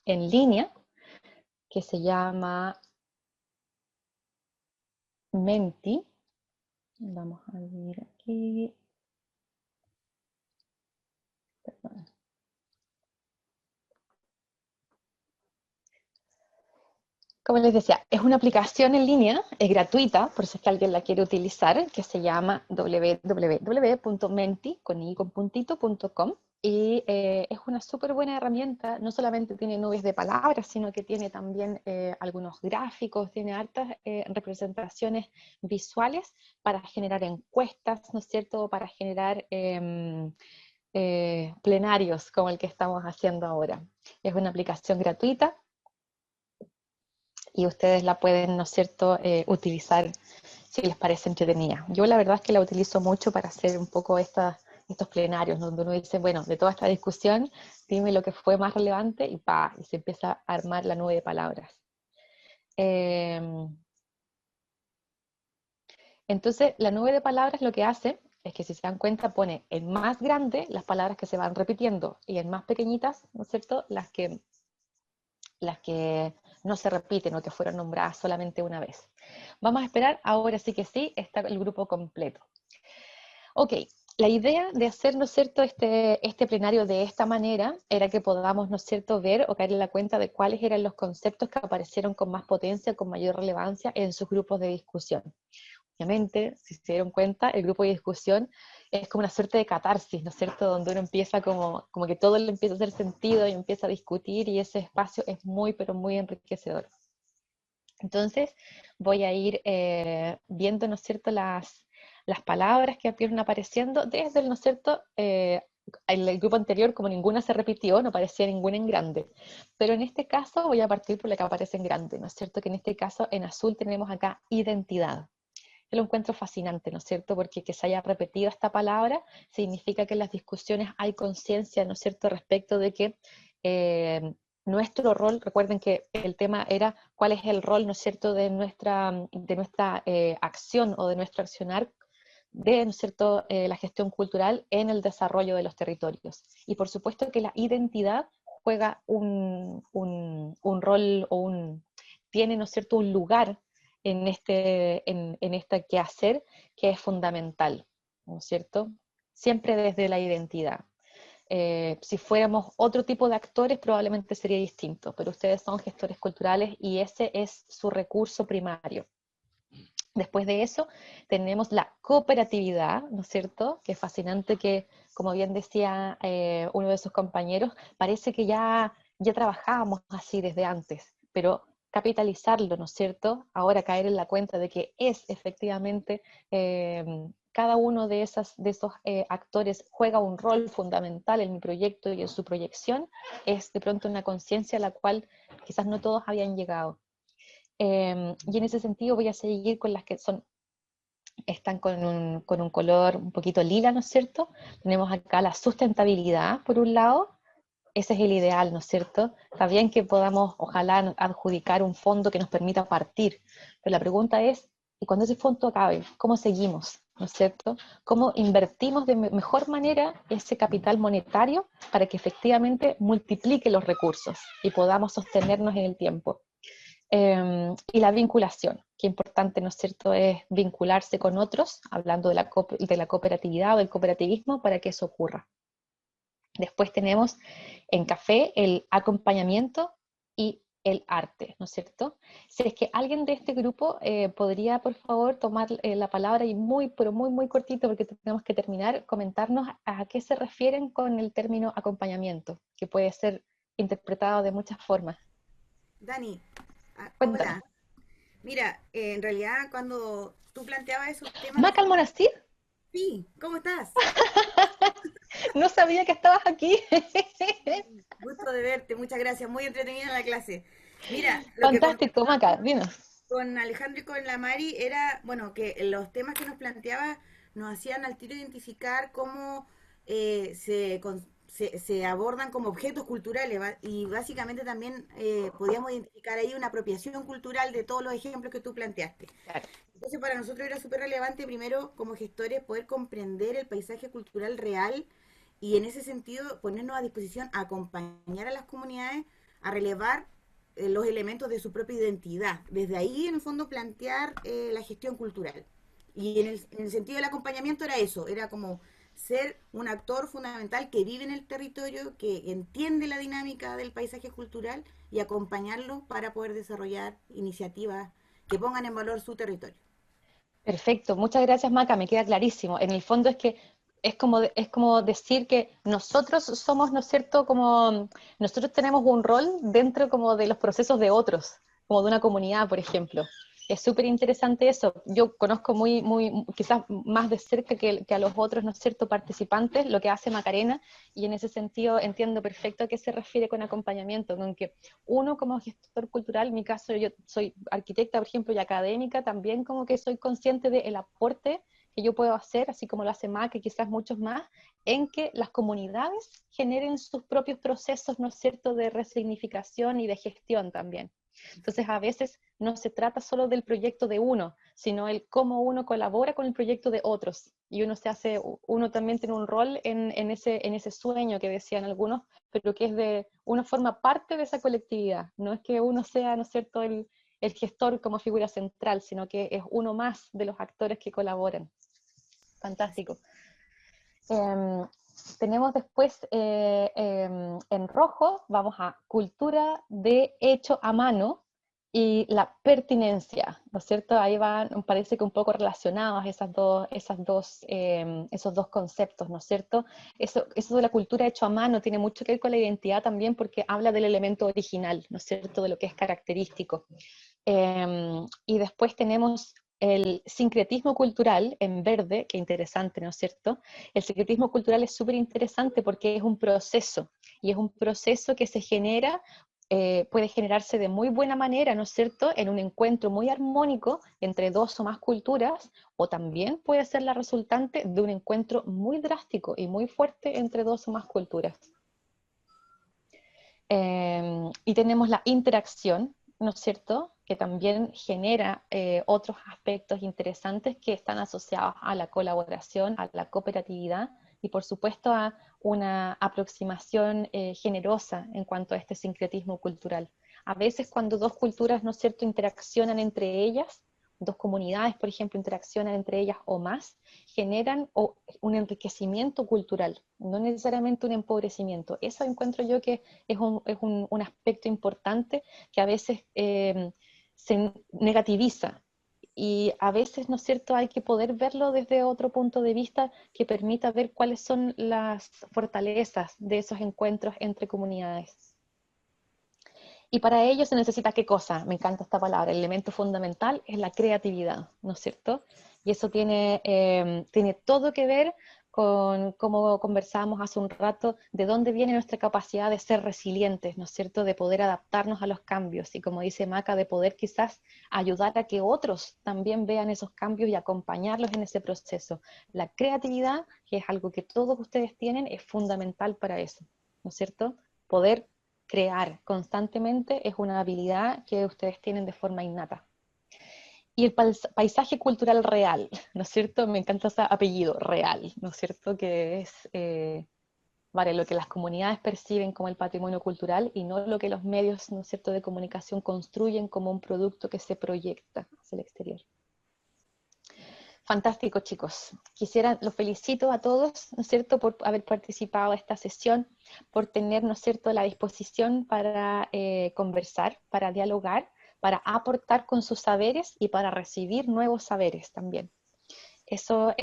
en línea que se llama Menti. Vamos a ver aquí. Perdón. Como les decía, es una aplicación en línea, es gratuita, por si es que alguien la quiere utilizar, que se llama www.menti.com y es una súper buena herramienta. No solamente tiene nubes de palabras, sino que tiene también algunos gráficos, tiene hartas representaciones visuales para generar encuestas, ¿no es cierto?, para generar plenarios como el que estamos haciendo ahora. Es una aplicación gratuita y ustedes la pueden, ¿no es cierto?, utilizar si les parece entretenida. Yo la verdad es que la utilizo mucho para hacer un poco estos plenarios, donde uno dice, bueno, de toda esta discusión, dime lo que fue más relevante y pa, y se empieza a armar la nube de palabras. Entonces, la nube de palabras lo que hace es que, si se dan cuenta, pone en más grande las palabras que se van repitiendo y en más pequeñitas, ¿no es cierto?, las que no se repiten o que fueron nombradas solamente una vez. Vamos a esperar, ahora sí que sí, está el grupo completo. Ok, la idea de hacer, ¿no es cierto?, este plenario de esta manera era que podamos, ¿no es cierto?, ver o caer en la cuenta de cuáles eran los conceptos que aparecieron con más potencia, con mayor relevancia en sus grupos de discusión. Obviamente, si se dieron cuenta, el grupo de discusión es como una suerte de catarsis, ¿no es cierto?, donde uno empieza como que todo le empieza a hacer sentido y empieza a discutir, y ese espacio es muy, pero muy enriquecedor. Entonces, voy a ir viendo, ¿no es cierto?, las palabras que fueron apareciendo desde, ¿no es cierto?, el grupo anterior, como ninguna se repitió, no aparecía ninguna en grande. Pero en este caso voy a partir por la que aparece en grande, ¿no es cierto?, que en este caso en azul tenemos acá identidad. Yo lo encuentro fascinante, ¿no es cierto?, porque que se haya repetido esta palabra significa que en las discusiones hay conciencia, ¿no es cierto?, respecto de que nuestro rol, recuerden que el tema era cuál es el rol, ¿no es cierto?, de nuestra acción o de nuestro accionar de, ¿no es cierto?, la gestión cultural en el desarrollo de los territorios. Y por supuesto que la identidad juega un rol o tiene, ¿no es cierto?, un lugar en este quehacer que es fundamental, ¿no es cierto? Siempre desde la identidad. Si fuéramos otro tipo de actores probablemente sería distinto, pero ustedes son gestores culturales y ese es su recurso primario. Después de eso tenemos la cooperatividad, ¿no es cierto?, que es fascinante, que, como bien decía uno de sus compañeros, parece que ya trabajábamos así desde antes, pero capitalizarlo, ¿no es cierto?, ahora caer en la cuenta de que es efectivamente cada uno de esos actores juega un rol fundamental en mi proyecto y en su proyección, es de pronto una conciencia a la cual quizás no todos habían llegado. Y en ese sentido voy a seguir con las que están con un color un poquito lila, ¿no es cierto? Tenemos acá la sustentabilidad, por un lado. Ese es el ideal, ¿no es cierto? Está bien que podamos, ojalá, adjudicar un fondo que nos permita partir, pero la pregunta es, ¿y cuando ese fondo acabe, cómo seguimos? ¿No es cierto? ¿Cómo invertimos de mejor manera ese capital monetario para que efectivamente multiplique los recursos y podamos sostenernos en el tiempo? Y la vinculación, qué importante, ¿no es cierto?, es vincularse con otros, hablando de la cooperatividad o del cooperativismo, para que eso ocurra. Después tenemos en café el acompañamiento y el arte, ¿no es cierto? Si es que alguien de este grupo podría, por favor, tomar la palabra y pero muy, muy cortito, porque tenemos que terminar, comentarnos a qué se refieren con el término acompañamiento, que puede ser interpretado de muchas formas. Dani, Cuéntanos. hola. Mira, en realidad cuando tú planteabas esos temas, ¿Maca al Monastir? sí, ¿cómo estás? No sabía que estabas aquí. Gusto de verte, muchas gracias, muy entretenida la clase. Mira, lo que Fantástico, conversaba Maca, dinos. con Alejandro y con la Mari era, bueno, que los temas que nos planteaba nos hacían al tiro identificar cómo se abordan como objetos culturales, y básicamente también podíamos identificar ahí una apropiación cultural de todos los ejemplos que tú planteaste. Claro. Entonces para nosotros era súper relevante primero como gestores poder comprender el paisaje cultural real y en ese sentido ponernos a disposición a acompañar a las comunidades a relevar los elementos de su propia identidad. Desde ahí, en el fondo, plantear la gestión cultural. Y en el sentido del acompañamiento era eso, era como ser un actor fundamental que vive en el territorio, que entiende la dinámica del paisaje cultural y acompañarlo para poder desarrollar iniciativas que pongan en valor su territorio. Perfecto, muchas gracias Maca, me queda clarísimo. En el fondo es que es como decir que nosotros somos, ¿no es cierto?, como nosotros tenemos un rol dentro como de los procesos de otros, como de una comunidad, por ejemplo. Es súper interesante eso. Yo conozco quizás más de cerca que a los otros, ¿no es cierto?, participantes, lo que hace Macarena, y en ese sentido entiendo perfecto a qué se refiere con acompañamiento, con que uno como gestor cultural, en mi caso yo soy arquitecta, por ejemplo, y académica, también como que soy consciente del aporte que yo puedo hacer, así como lo hace Maca y quizás muchos más, en que las comunidades generen sus propios procesos, ¿no es cierto?, de resignificación y de gestión también. Entonces, a veces no se trata solo del proyecto de uno, sino el cómo uno colabora con el proyecto de otros. Y uno también tiene un rol en ese sueño que decían algunos, pero que uno forma parte de esa colectividad. No es que uno sea, ¿no es cierto?, el gestor como figura central, sino que es uno más de los actores que colaboran. Fantástico. Tenemos después en rojo, vamos a cultura de hecho a mano y la pertinencia, ¿no es cierto? Ahí van, parece que un poco relacionados esos dos conceptos, ¿no es cierto? Eso de la cultura hecho a mano tiene mucho que ver con la identidad también porque habla del elemento original, ¿no es cierto? De lo que es característico. Y después tenemos el sincretismo cultural en verde, qué interesante, ¿no es cierto? El sincretismo cultural es súper interesante porque es un proceso, y es un proceso que se genera, puede generarse de muy buena manera, ¿no es cierto?, en un encuentro muy armónico entre dos o más culturas, o también puede ser la resultante de un encuentro muy drástico y muy fuerte entre dos o más culturas. Y tenemos la interacción, ¿no es cierto?, que también genera otros aspectos interesantes que están asociados a la colaboración, a la cooperatividad y por supuesto a una aproximación generosa en cuanto a este sincretismo cultural. A veces cuando dos culturas, ¿no es cierto?, interaccionan entre ellas, dos comunidades, por ejemplo, interaccionan entre ellas o más, generan un enriquecimiento cultural, no necesariamente un empobrecimiento. Eso encuentro yo que es un aspecto importante que a veces se negativiza, y a veces, ¿no es cierto?, hay que poder verlo desde otro punto de vista que permita ver cuáles son las fortalezas de esos encuentros entre comunidades. Y para ello se necesita ¿qué cosa? Me encanta esta palabra, el elemento fundamental es la creatividad, ¿no es cierto? Y eso tiene todo que ver con, como conversábamos hace un rato, de dónde viene nuestra capacidad de ser resilientes, ¿no es cierto?, de poder adaptarnos a los cambios, y como dice Maca, de poder quizás ayudar a que otros también vean esos cambios y acompañarlos en ese proceso. La creatividad, que es algo que todos ustedes tienen, es fundamental para eso, ¿no es cierto? Poder crear constantemente es una habilidad que ustedes tienen de forma innata. Y el paisaje cultural real, ¿no es cierto? Me encanta ese apellido, real, ¿no es cierto? Que es lo que las comunidades perciben como el patrimonio cultural y no lo que los medios, ¿no es cierto?, de comunicación construyen como un producto que se proyecta hacia el exterior. Fantástico, chicos. Los felicito a todos, ¿no es cierto?, por haber participado en esta sesión, por tener, ¿no es cierto?, la disposición para conversar, para dialogar, para aportar con sus saberes y para recibir nuevos saberes también. Eso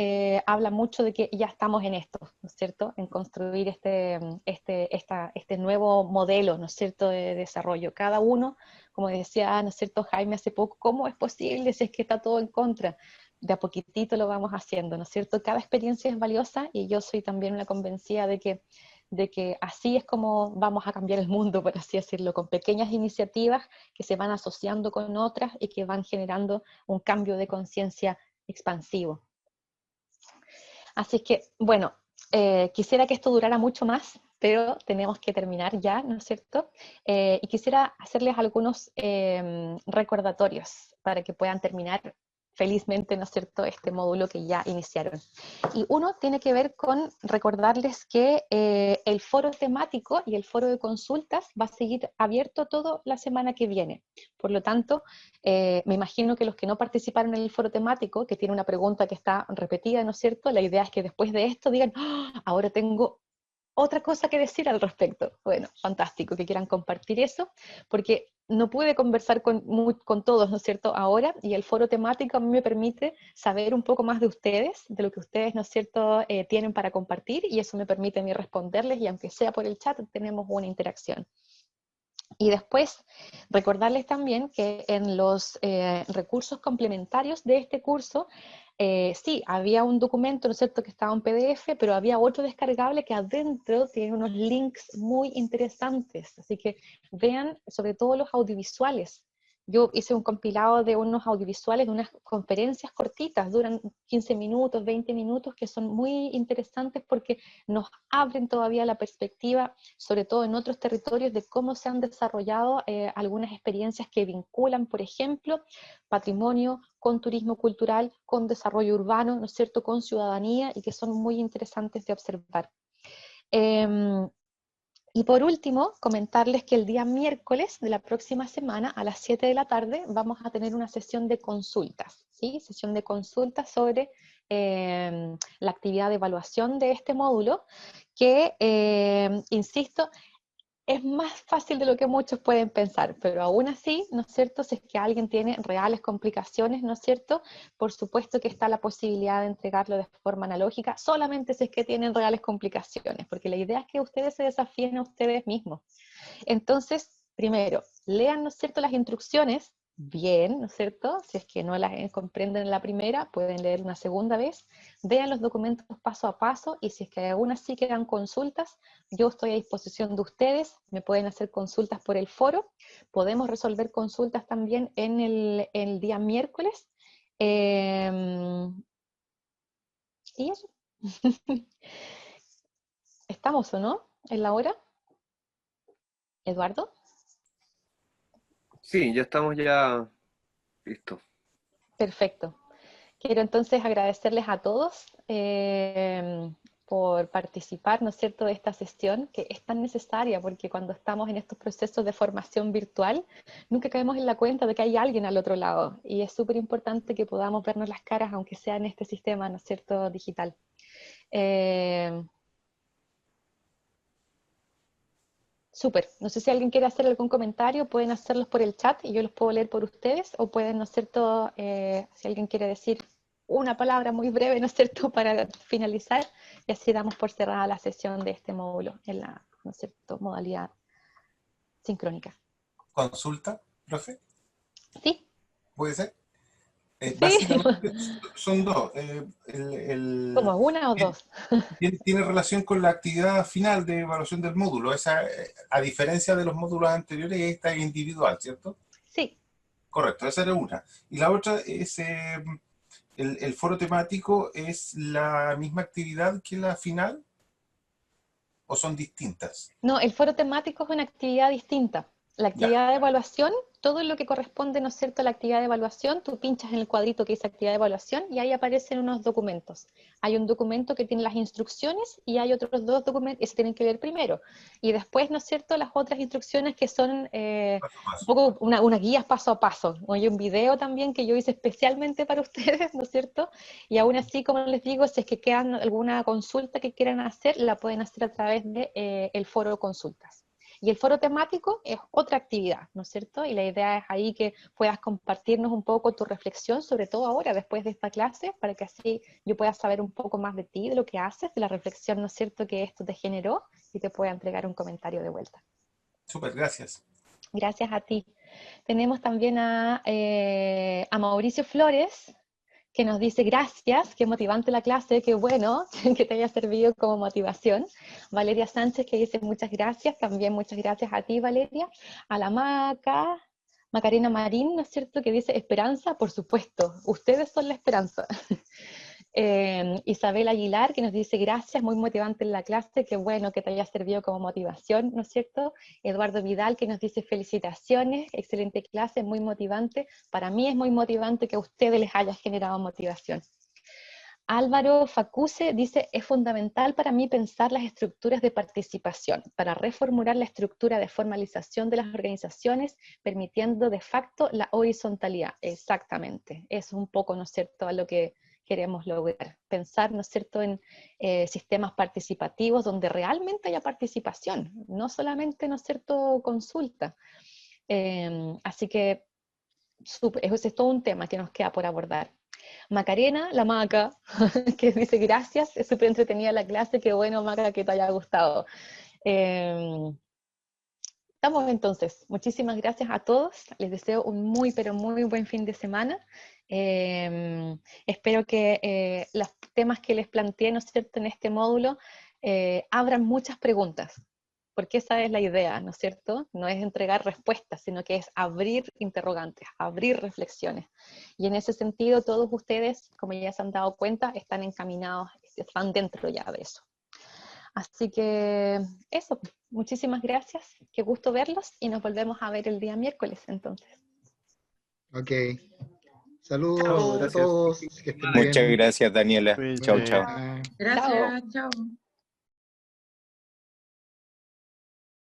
habla mucho de que ya estamos en esto, ¿no es cierto?, en construir este nuevo modelo, ¿no es cierto?, de desarrollo. Cada uno, como decía, ¿no es cierto?, Jaime hace poco, ¿cómo es posible si es que está todo en contra? De a poquitito lo vamos haciendo, ¿no es cierto? Cada experiencia es valiosa y yo soy también una convencida de que así es como vamos a cambiar el mundo, por así decirlo, con pequeñas iniciativas que se van asociando con otras y que van generando un cambio de conciencia expansivo. Así que, bueno, quisiera que esto durara mucho más, pero tenemos que terminar ya, ¿no es cierto? Y quisiera hacerles algunos recordatorios para que puedan terminar felizmente, ¿no es cierto?, este módulo que ya iniciaron. Y uno tiene que ver con recordarles que el foro temático y el foro de consultas va a seguir abierto toda la semana que viene. Por lo tanto, me imagino que los que no participaron en el foro temático, que tiene una pregunta que está repetida, ¿no es cierto?, la idea es que después de esto digan, ¡ah! Ahora tengo otra cosa que decir al respecto. Bueno, fantástico que quieran compartir eso, porque no pude conversar con todos, ¿no es cierto?, ahora, y el foro temático a mí me permite saber un poco más de ustedes, de lo que ustedes, ¿no es cierto?, tienen para compartir, y eso me permite a mí responderles, y aunque sea por el chat, tenemos una interacción. Y después, recordarles también que en los recursos complementarios de este curso, sí, había un documento, ¿no es cierto?, que estaba en PDF, pero había otro descargable que adentro tiene unos links muy interesantes. Así que vean sobre todo los audiovisuales. Yo hice un compilado de unos audiovisuales, de unas conferencias cortitas, duran 15 minutos, 20 minutos, que son muy interesantes porque nos abren todavía la perspectiva, sobre todo en otros territorios, de cómo se han desarrollado algunas experiencias que vinculan, por ejemplo, patrimonio con turismo cultural, con desarrollo urbano, ¿no es cierto?, con ciudadanía, y que son muy interesantes de observar. Y por último, comentarles que el día miércoles de la próxima semana, a las 7 de la tarde, vamos a tener una sesión de consultas, ¿sí? Sesión de consultas sobre la actividad de evaluación de este módulo, que, insisto, es más fácil de lo que muchos pueden pensar, pero aún así, ¿no es cierto?, si es que alguien tiene reales complicaciones, ¿no es cierto?, por supuesto que está la posibilidad de entregarlo de forma analógica, solamente si es que tienen reales complicaciones, porque la idea es que ustedes se desafíen a ustedes mismos. Entonces, primero, lean, ¿no es cierto?, las instrucciones bien, ¿no es cierto? Si es que no las comprenden en la primera, pueden leer una segunda vez, vean los documentos paso a paso, y si es que aún así quedan consultas, yo estoy a disposición de ustedes, me pueden hacer consultas por el foro, podemos resolver consultas también en el día miércoles, y eso. ¿Estamos o no? ¿En la hora? ¿Eduardo? Sí, ya estamos ya listos. Perfecto. Quiero entonces agradecerles a todos por participar, ¿no es cierto?, de esta sesión, que es tan necesaria, porque cuando estamos en estos procesos de formación virtual, nunca caemos en la cuenta de que hay alguien al otro lado, y es súper importante que podamos vernos las caras, aunque sea en este sistema, ¿no es cierto?, digital. Súper. No sé si alguien quiere hacer algún comentario, pueden hacerlos por el chat y yo los puedo leer por ustedes, o pueden, ¿no es cierto?, si alguien quiere decir una palabra muy breve, ¿no es cierto?, para finalizar, y así damos por cerrada la sesión de este módulo en la, ¿no es cierto?, modalidad sincrónica. ¿Consulta, profe? ¿Sí? ¿Puede ser? Sí. Básicamente son dos. ¿Como una o dos? Tiene relación con la actividad final de evaluación del módulo. Esa, a diferencia de los módulos anteriores, esta es individual, ¿cierto? Sí. Correcto, esa era una. Y la otra es el foro temático, ¿es la misma actividad que la final? ¿O son distintas? No, el foro temático es una actividad distinta. La actividad de evaluación, todo lo que corresponde, ¿no es cierto?, a la actividad de evaluación, tú pinchas en el cuadrito que dice actividad de evaluación y ahí aparecen unos documentos. Hay un documento que tiene las instrucciones y hay otros dos documentos que se tienen que leer primero. Y después, ¿no es cierto?, las otras instrucciones que son un poco unas guías paso a paso. Hay un video también que yo hice especialmente para ustedes, ¿no es cierto? Y aún así, como les digo, si es que quedan alguna consulta que quieran hacer, la pueden hacer a través de el foro de consultas. Y el foro temático es otra actividad, ¿no es cierto? Y la idea es ahí que puedas compartirnos un poco tu reflexión, sobre todo ahora, después de esta clase, para que así yo pueda saber un poco más de ti, de lo que haces, de la reflexión, ¿no es cierto?, que esto te generó, y te pueda entregar un comentario de vuelta. Súper, gracias. Gracias a ti. Tenemos también a Mauricio Flores, que nos dice gracias, qué motivante la clase, qué bueno que te haya servido como motivación. Valeria Sánchez, que dice muchas gracias, también muchas gracias a ti, Valeria. A la Macarena Marín, ¿no es cierto?, que dice esperanza, por supuesto, ustedes son la esperanza. Isabel Aguilar, que nos dice gracias, muy motivante en la clase, qué bueno que te haya servido como motivación, ¿no es cierto? Eduardo Vidal, que nos dice felicitaciones, excelente clase, muy motivante. Para mí es muy motivante que a ustedes les haya generado motivación. Álvaro Facuse dice, es fundamental para mí pensar las estructuras de participación para reformular la estructura de formalización de las organizaciones, permitiendo de facto la horizontalidad. Exactamente, es un poco, ¿no es cierto?, a lo que queremos lograr. Pensar, ¿no es cierto?, en sistemas participativos donde realmente haya participación, no solamente, ¿no es cierto?, consulta. Así que ese es todo un tema que nos queda por abordar. Macarena, la Maca, que dice gracias, es súper entretenida la clase, qué bueno Maca que te haya gustado. Estamos entonces, muchísimas gracias a todos, les deseo un muy pero muy buen fin de semana. Espero que los temas que les planteé, ¿no es cierto?, en este módulo abran muchas preguntas, porque esa es la idea, ¿no es cierto? No es entregar respuestas, sino que es abrir interrogantes, abrir reflexiones. Y en ese sentido, todos ustedes, como ya se han dado cuenta, están encaminados, están dentro ya de eso. Así que eso, muchísimas gracias, qué gusto verlos y nos volvemos a ver el día miércoles entonces. Ok. Saludos Chao, a gracias. todos. Que estén bien. Muchas gracias, Daniela. Cuídense. Chao, chao. Ah. Gracias, chao.